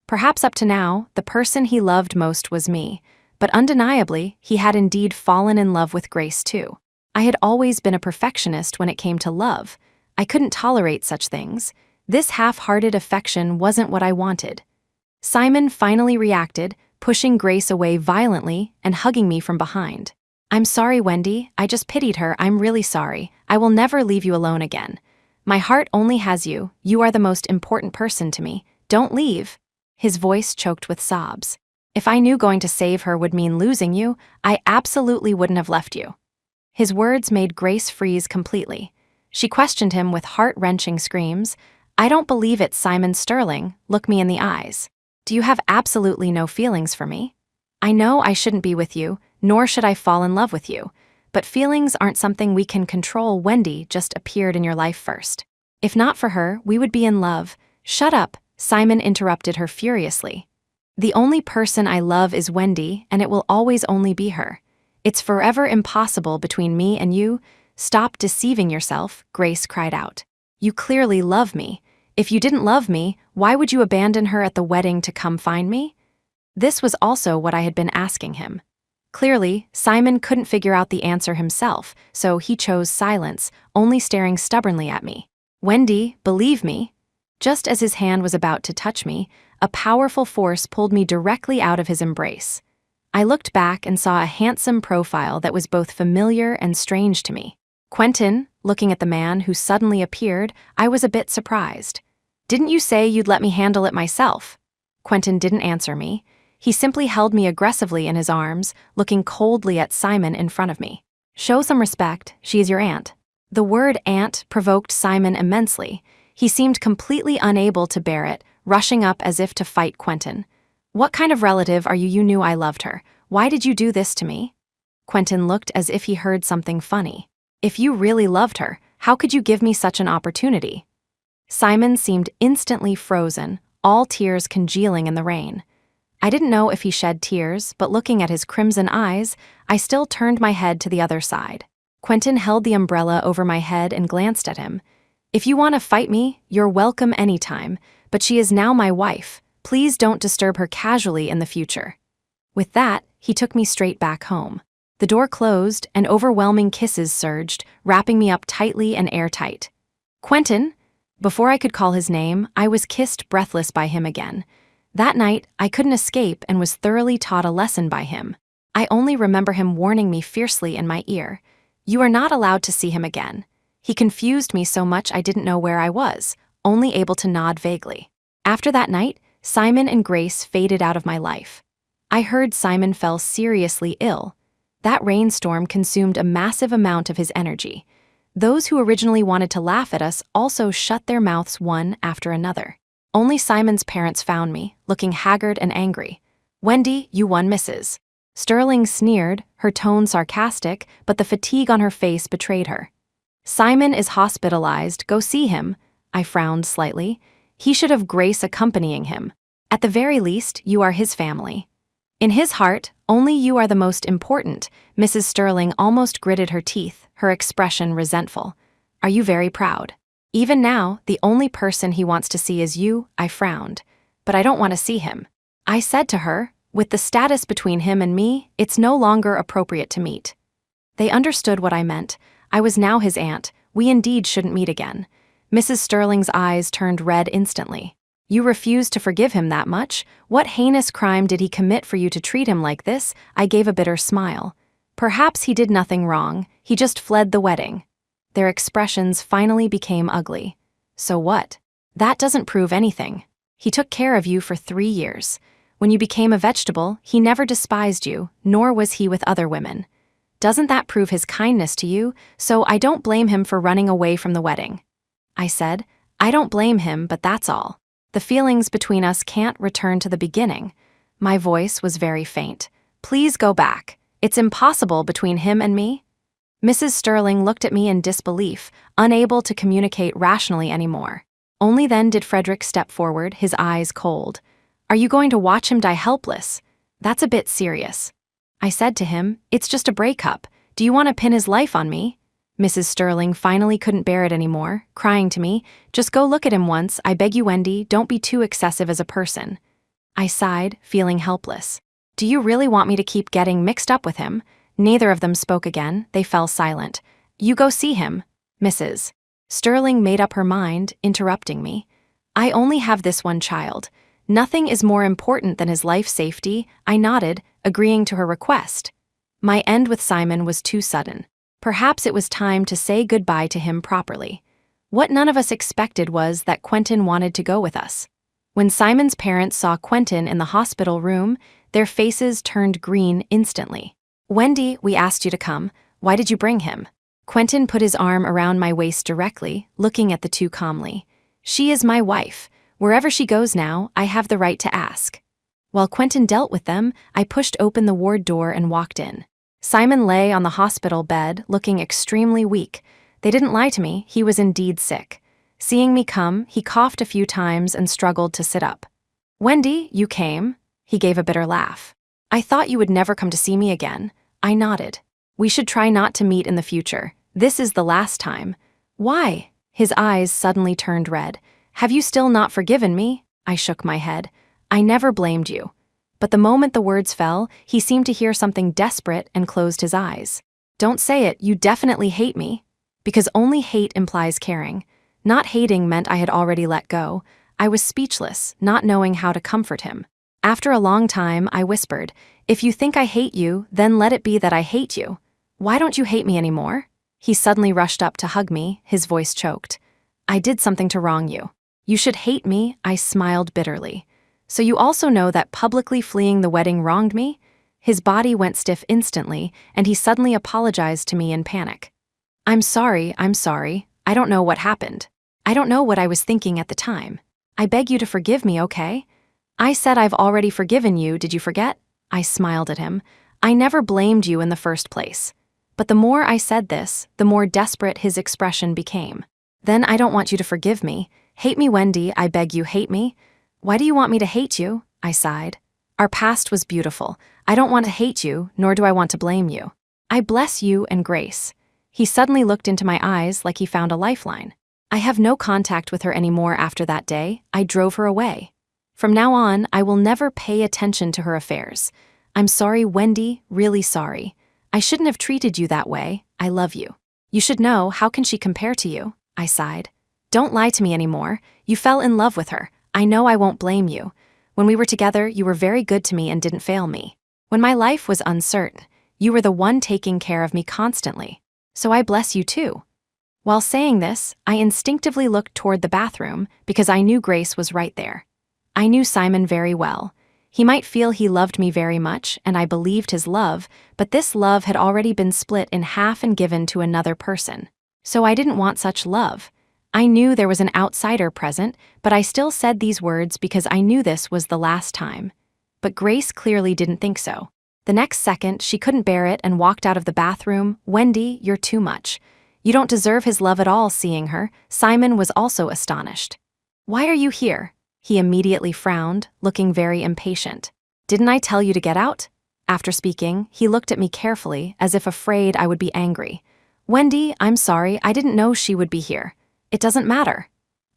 Perhaps up to now, the person he loved most was me, but undeniably, he had indeed fallen in love with Grace too. I had always been a perfectionist when it came to love. I couldn't tolerate such things. This half-hearted affection wasn't what I wanted. Simon finally reacted, pushing Grace away violently and hugging me from behind. "I'm sorry, Wendy. I just pitied her. I'm really sorry. I will never leave you alone again. My heart only has you. You are the most important person to me. Don't leave." His voice choked with sobs. "If I knew going to save her would mean losing you, I absolutely wouldn't have left you." His words made Grace freeze completely. She questioned him with heart-wrenching screams. "I don't believe it, Simon Sterling. Look me in the eyes. Do you have absolutely no feelings for me? I know I shouldn't be with you, nor should I fall in love with you. But feelings aren't something we can control. Wendy just appeared in your life first. If not for her, we would be in love." "Shut up," Simon interrupted her furiously. "The only person I love is Wendy, and it will always only be her. It's forever impossible between me and you." "Stop deceiving yourself," Grace cried out. "You clearly love me. If you didn't love me, why would you abandon her at the wedding to come find me?" This was also what I had been asking him. Clearly, Simon couldn't figure out the answer himself, so he chose silence, only staring stubbornly at me. "Wendy, believe me." Just as his hand was about to touch me, a powerful force pulled me directly out of his embrace. I looked back and saw a handsome profile that was both familiar and strange to me. "Quentin," looking at the man who suddenly appeared, I was a bit surprised. "Didn't you say you'd let me handle it myself?" Quentin didn't answer me. He simply held me aggressively in his arms, looking coldly at Simon in front of me. "Show some respect, she is your aunt." The word aunt provoked Simon immensely. He seemed completely unable to bear it, rushing up as if to fight Quentin. "What kind of relative are you? You knew I loved her. Why did you do this to me?" Quentin looked as if he heard something funny. "If you really loved her, how could you give me such an opportunity?" Simon seemed instantly frozen, all tears congealing in the rain. I didn't know if he shed tears, but looking at his crimson eyes, I still turned my head to the other side. Quentin held the umbrella over my head and glanced at him. "If you want to fight me, you're welcome anytime, but she is now my wife. Please don't disturb her casually in the future." With that, he took me straight back home. The door closed, and overwhelming kisses surged, wrapping me up tightly and airtight. "Quentin!" Before I could call his name, I was kissed breathless by him again. That night, I couldn't escape and was thoroughly taught a lesson by him. I only remember him warning me fiercely in my ear, "You are not allowed to see him again." He confused me so much I didn't know where I was, only able to nod vaguely. After that night, Simon and Grace faded out of my life. I heard Simon fell seriously ill. That rainstorm consumed a massive amount of his energy. Those who originally wanted to laugh at us also shut their mouths one after another. Only Simon's parents found me, looking haggard and angry. "Wendy, you won, Mrs." Sterling sneered, her tone sarcastic, but the fatigue on her face betrayed her. "Simon is hospitalized, go see him." I frowned slightly. "He should have Grace accompanying him. At the very least, you are his family." "In his heart, only you are the most important." Mrs. Sterling almost gritted her teeth, her expression resentful. "Are you very proud? Even now, the only person he wants to see is you." I frowned. "But I don't want to see him." I said to her, "With the status between him and me, it's no longer appropriate to meet." They understood what I meant. I was now his aunt. We indeed shouldn't meet again. Mrs. Sterling's eyes turned red instantly. "You refuse to forgive him that much? What heinous crime did he commit for you to treat him like this?" I gave a bitter smile. "Perhaps he did nothing wrong. He just fled the wedding." Their expressions finally became ugly. "So what? That doesn't prove anything. He took care of you for 3 years. When you became a vegetable, he never despised you, nor was he with other women. Doesn't that prove his kindness to you? So I don't blame him for running away from the wedding." I said, "I don't blame him, but that's all. The feelings between us can't return to the beginning." My voice was very faint. "Please go back. It's impossible between him and me." Mrs. Sterling looked at me in disbelief, unable to communicate rationally anymore. Only then did Frederick step forward, his eyes cold. "Are you going to watch him die helpless? That's a bit serious." I said to him, "It's just a breakup. Do you want to pin his life on me?" Mrs. Sterling finally couldn't bear it anymore, crying to me, "Just go look at him once, I beg you, Wendy, don't be too excessive as a person." I sighed, feeling helpless. "Do you really want me to keep getting mixed up with him?" Neither of them spoke again, they fell silent. "You go see him." Mrs. Sterling made up her mind, interrupting me. "I only have this one child. Nothing is more important than his life safety." I nodded, agreeing to her request. My end with Simon was too sudden. Perhaps it was time to say goodbye to him properly. What none of us expected was that Quentin wanted to go with us. When Simon's parents saw Quentin in the hospital room, their faces turned green instantly. "Wendy, we asked you to come. Why did you bring him?" Quentin put his arm around my waist directly, looking at the two calmly. "She is my wife. Wherever she goes now, I have the right to ask." While Quentin dealt with them, I pushed open the ward door and walked in. Simon lay on the hospital bed, looking extremely weak. They didn't lie to me, he was indeed sick. Seeing me come, he coughed a few times and struggled to sit up. "Wendy, you came?" He gave a bitter laugh. "I thought you would never come to see me again." I nodded. "We should try not to meet in the future. This is the last time." "Why?" His eyes suddenly turned red. "Have you still not forgiven me?" I shook my head. "I never blamed you." But the moment the words fell, he seemed to hear something desperate and closed his eyes. "Don't say it, you definitely hate me." Because only hate implies caring. Not hating meant I had already let go. I was speechless, not knowing how to comfort him. After a long time, I whispered, "If you think I hate you, then let it be that I hate you. Why don't you hate me anymore?" He suddenly rushed up to hug me, his voice choked. "I did something to wrong you." "You should hate me," I smiled bitterly. "So you also know that publicly fleeing the wedding wronged me?" His body went stiff instantly, and he suddenly apologized to me in panic. I'm sorry. I don't know what happened. I don't know what I was thinking at the time. I beg you to forgive me, okay?" I said I've already forgiven you, did you forget? I smiled at him. I never blamed you in the first place. But the more I said this, the more desperate his expression became. "Then I don't want you to forgive me. Hate me, Wendy, I beg you, hate me." Why do you want me to hate you? I sighed. Our past was beautiful. I don't want to hate you, nor do I want to blame you. I bless you and Grace. He suddenly looked into my eyes like he found a lifeline. I have no contact with her anymore after that day. I drove her away. From now on, I will never pay attention to her affairs. I'm sorry, Wendy, really sorry. I shouldn't have treated you that way. I love you. You should know, how can she compare to you? I sighed. Don't lie to me anymore. You fell in love with her. I know I won't blame you. When we were together, you were very good to me and didn't fail me. When my life was uncertain, you were the one taking care of me constantly. So I bless you too. While saying this, I instinctively looked toward the bathroom because I knew Grace was right there. I knew Simon very well. He might feel he loved me very much, and I believed his love, but this love had already been split in half and given to another person. So I didn't want such love. I knew there was an outsider present, but I still said these words because I knew this was the last time. But Grace clearly didn't think so. The next second, she couldn't bear it and walked out of the bathroom. Wendy, you're too much. You don't deserve his love at all. Seeing her, Simon was also astonished. Why are you here? He immediately frowned, looking very impatient. Didn't I tell you to get out? After speaking, he looked at me carefully, as if afraid I would be angry. Wendy, I'm sorry, I didn't know she would be here. It doesn't matter.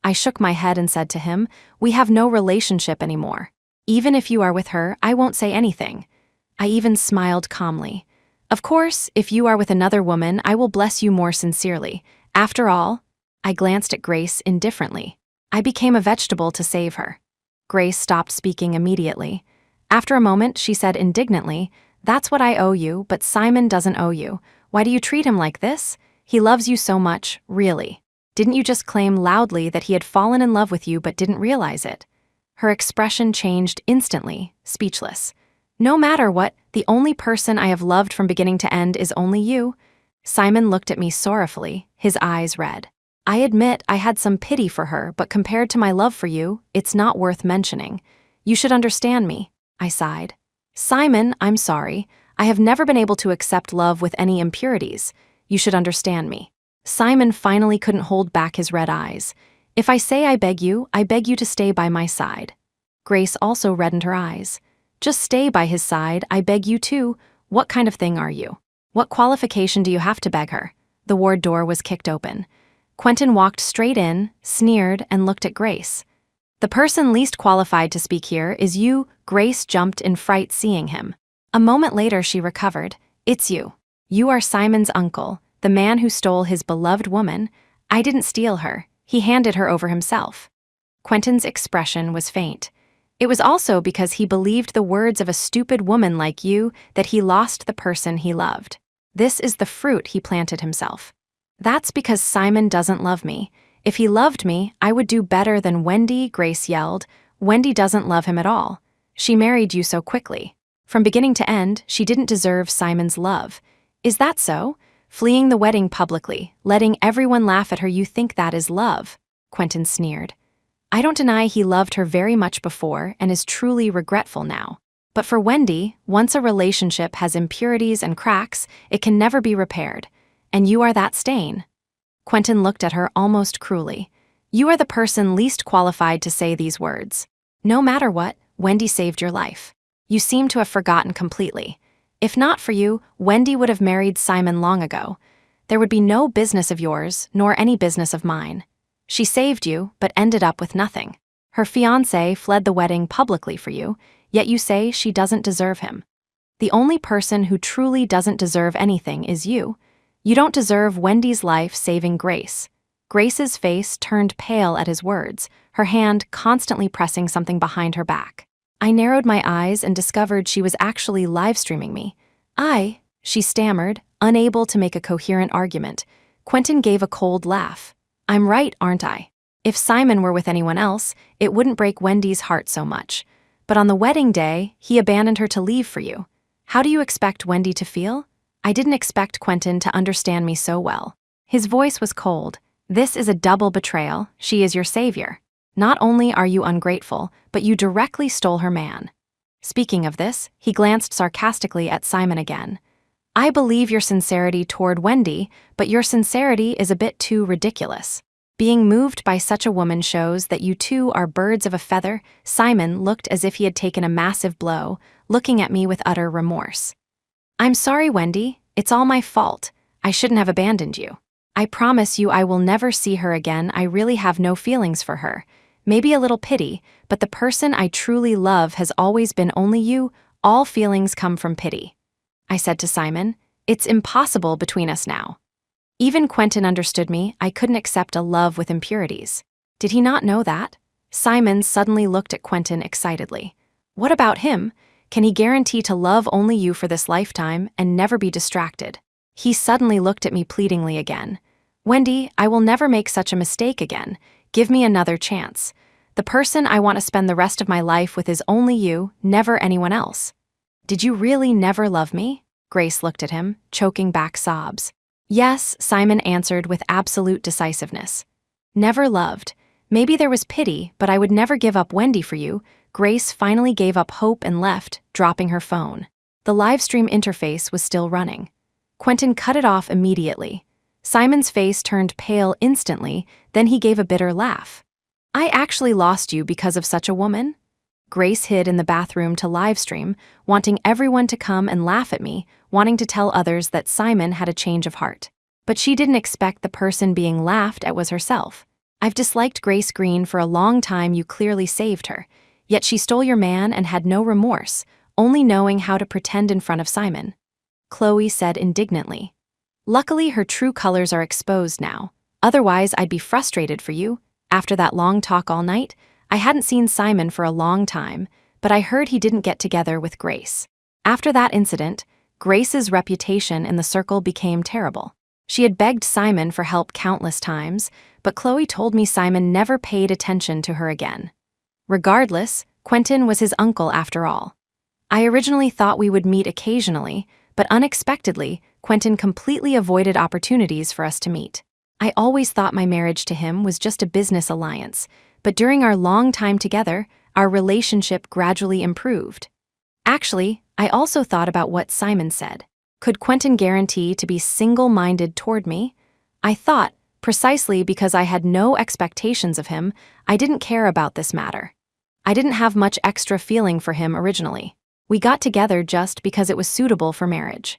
I shook my head and said to him, we have no relationship anymore. Even if you are with her, I won't say anything. I even smiled calmly. Of course, if you are with another woman, I will bless you more sincerely. After all, I glanced at Grace indifferently. I became a vegetable to save her. Grace stopped speaking immediately. After a moment, she said indignantly, that's what I owe you, but Simon doesn't owe you. Why do you treat him like this? He loves you so much, really. Didn't you just claim loudly that he had fallen in love with you but didn't realize it? Her expression changed instantly, speechless. No matter what, the only person I have loved from beginning to end is only you. Simon looked at me sorrowfully, his eyes red. I admit I had some pity for her, but compared to my love for you, it's not worth mentioning. You should understand me, I sighed. Simon, I'm sorry. I have never been able to accept love with any impurities. You should understand me. Simon finally couldn't hold back his red eyes. If I say I beg you to stay by my side. Grace also reddened her eyes. Just stay by his side, I beg you too. What kind of thing are you? What qualification do you have to beg her? The ward door was kicked open. Quentin walked straight in, sneered, and looked at Grace. The person least qualified to speak here is you. Grace jumped in fright seeing him. A moment later she recovered. It's you. You are Simon's uncle, the man who stole his beloved woman. I didn't steal her. He handed her over himself. Quentin's expression was faint. It was also because he believed the words of a stupid woman like you that he lost the person he loved. This is the fruit he planted himself. That's because Simon doesn't love me. If he loved me, I would do better than Wendy, Grace yelled. Wendy doesn't love him at all. She married you so quickly. From beginning to end, she didn't deserve Simon's love. Is that so? Fleeing the wedding publicly, letting everyone laugh at her, you think that is love? Quentin sneered. I don't deny he loved her very much before and is truly regretful now. But for Wendy, once a relationship has impurities and cracks, it can never be repaired. And you are that stain. Quentin looked at her almost cruelly. You are the person least qualified to say these words. No matter what, Wendy saved your life. You seem to have forgotten completely. If not for you, Wendy would have married Simon long ago. There would be no business of yours, nor any business of mine. She saved you, but ended up with nothing. Her fiancé fled the wedding publicly for you, yet you say she doesn't deserve him. The only person who truly doesn't deserve anything is you. You don't deserve Wendy's life-saving Grace. Grace's face turned pale at his words, her hand constantly pressing something behind her back. I narrowed my eyes and discovered she was actually live-streaming me. She stammered, unable to make a coherent argument. Quentin gave a cold laugh. I'm right, aren't I? If Simon were with anyone else, it wouldn't break Wendy's heart so much. But on the wedding day, he abandoned her to leave for you. How do you expect Wendy to feel? I didn't expect Quentin to understand me so well. His voice was cold. This is a double betrayal. She is your savior. Not only are you ungrateful, but you directly stole her man. Speaking of this, he glanced sarcastically at Simon again. I believe your sincerity toward Wendy, but your sincerity is a bit too ridiculous. Being moved by such a woman shows that you two are birds of a feather. Simon looked as if he had taken a massive blow, looking at me with utter remorse. I'm sorry, Wendy. It's all my fault. I shouldn't have abandoned you. I promise you I will never see her again. I really have no feelings for her. Maybe a little pity, but the person I truly love has always been only you. All feelings come from pity. I said to Simon, it's impossible between us now. Even Quentin understood me. I couldn't accept a love with impurities. Did he not know that? Simon suddenly looked at Quentin excitedly. What about him? Can he guarantee to love only you for this lifetime and never be distracted? He suddenly looked at me pleadingly again. Wendy, I will never make such a mistake again. Give me another chance. The person I want to spend the rest of my life with is only you, never anyone else. Did you really never love me? Grace looked at him, choking back sobs. Yes, Simon answered with absolute decisiveness. Never loved. Maybe there was pity, but I would never give up Wendy for you. Grace finally gave up hope and left, dropping her phone. The live stream interface was still running. Quentin cut it off immediately. Simon's face turned pale instantly, then he gave a bitter laugh. I actually lost you because of such a woman? Grace hid in the bathroom to live stream, wanting everyone to come and laugh at me, wanting to tell others that Simon had a change of heart. But she didn't expect the person being laughed at was herself. I've disliked Grace Green for a long time. You clearly saved her. Yet she stole your man and had no remorse, only knowing how to pretend in front of Simon. Chloe said indignantly. Luckily, her true colors are exposed now. Otherwise, I'd be frustrated for you. After that long talk all night, I hadn't seen Simon for a long time, but I heard he didn't get together with Grace. After that incident, Grace's reputation in the circle became terrible. She had begged Simon for help countless times, but Chloe told me Simon never paid attention to her again. Regardless, Quentin was his uncle after all. I originally thought we would meet occasionally, but unexpectedly, Quentin completely avoided opportunities for us to meet. I always thought my marriage to him was just a business alliance, but during our long time together, our relationship gradually improved. Actually, I also thought about what Simon said. Could Quentin guarantee to be single-minded toward me? I thought, precisely because I had no expectations of him, I didn't care about this matter. I didn't have much extra feeling for him originally. We got together just because it was suitable for marriage.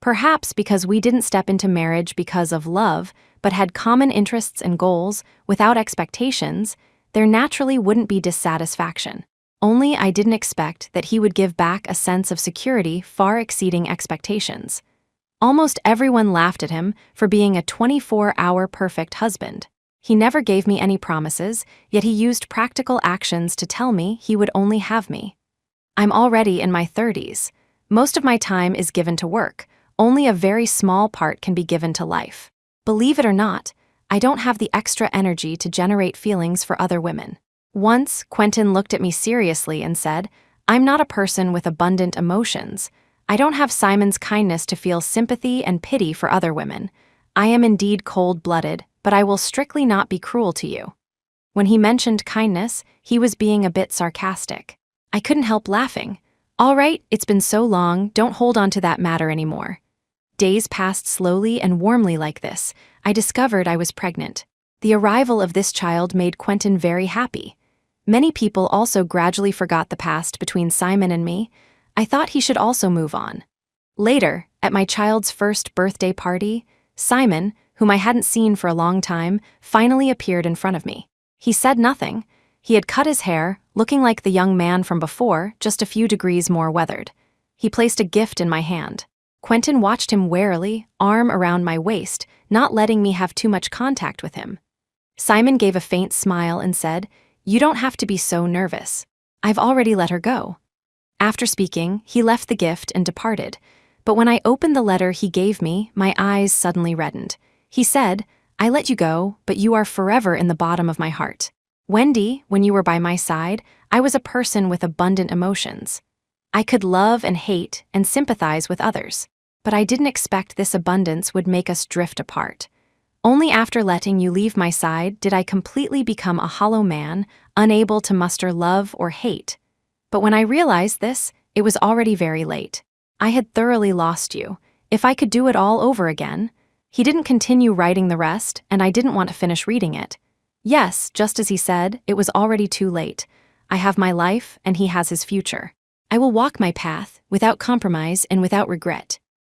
Perhaps because we didn't step into marriage because of love, but had common interests and goals, without expectations, there naturally wouldn't be dissatisfaction. Only I didn't expect that he would give back a sense of security far exceeding expectations. Almost everyone laughed at him for being a 24-hour perfect husband. He never gave me any promises, yet he used practical actions to tell me he would only have me. I'm already in my 30s. Most of my time is given to work. Only a very small part can be given to life. Believe it or not, I don't have the extra energy to generate feelings for other women. Once, Quentin looked at me seriously and said, I'm not a person with abundant emotions. I don't have Simon's kindness to feel sympathy and pity for other women. I am indeed cold-blooded, but I will strictly not be cruel to you. When he mentioned kindness, he was being a bit sarcastic. I couldn't help laughing. All right, it's been so long, don't hold on to that matter anymore. Days passed slowly and warmly like this. I discovered I was pregnant. The arrival of this child made Quentin very happy. Many people also gradually forgot the past between Simon and me. I thought he should also move on. Later, at my child's first birthday party, Simon, whom I hadn't seen for a long time, finally appeared in front of me. He said nothing. He had cut his hair, looking like the young man from before, just a few degrees more weathered. He placed a gift in my hand. Quentin watched him warily, arm around my waist, not letting me have too much contact with him. Simon gave a faint smile and said, You don't have to be so nervous. I've already let her go. After speaking, he left the gift and departed. But when I opened the letter he gave me, my eyes suddenly reddened. He said, I let you go, but you are forever in the bottom of my heart. Wendy, when you were by my side, I was a person with abundant emotions. I could love and hate and sympathize with others, but I didn't expect this abundance would make us drift apart. Only after letting you leave my side did I completely become a hollow man, unable to muster love or hate. But when I realized this, it was already very late. I had thoroughly lost you. If I could do it all over again, He didn't continue writing the rest, and I didn't want to finish reading it. Yes, just as he said, it was already too late. I have my life, and he has his future. I will walk my path, without compromise and without regret.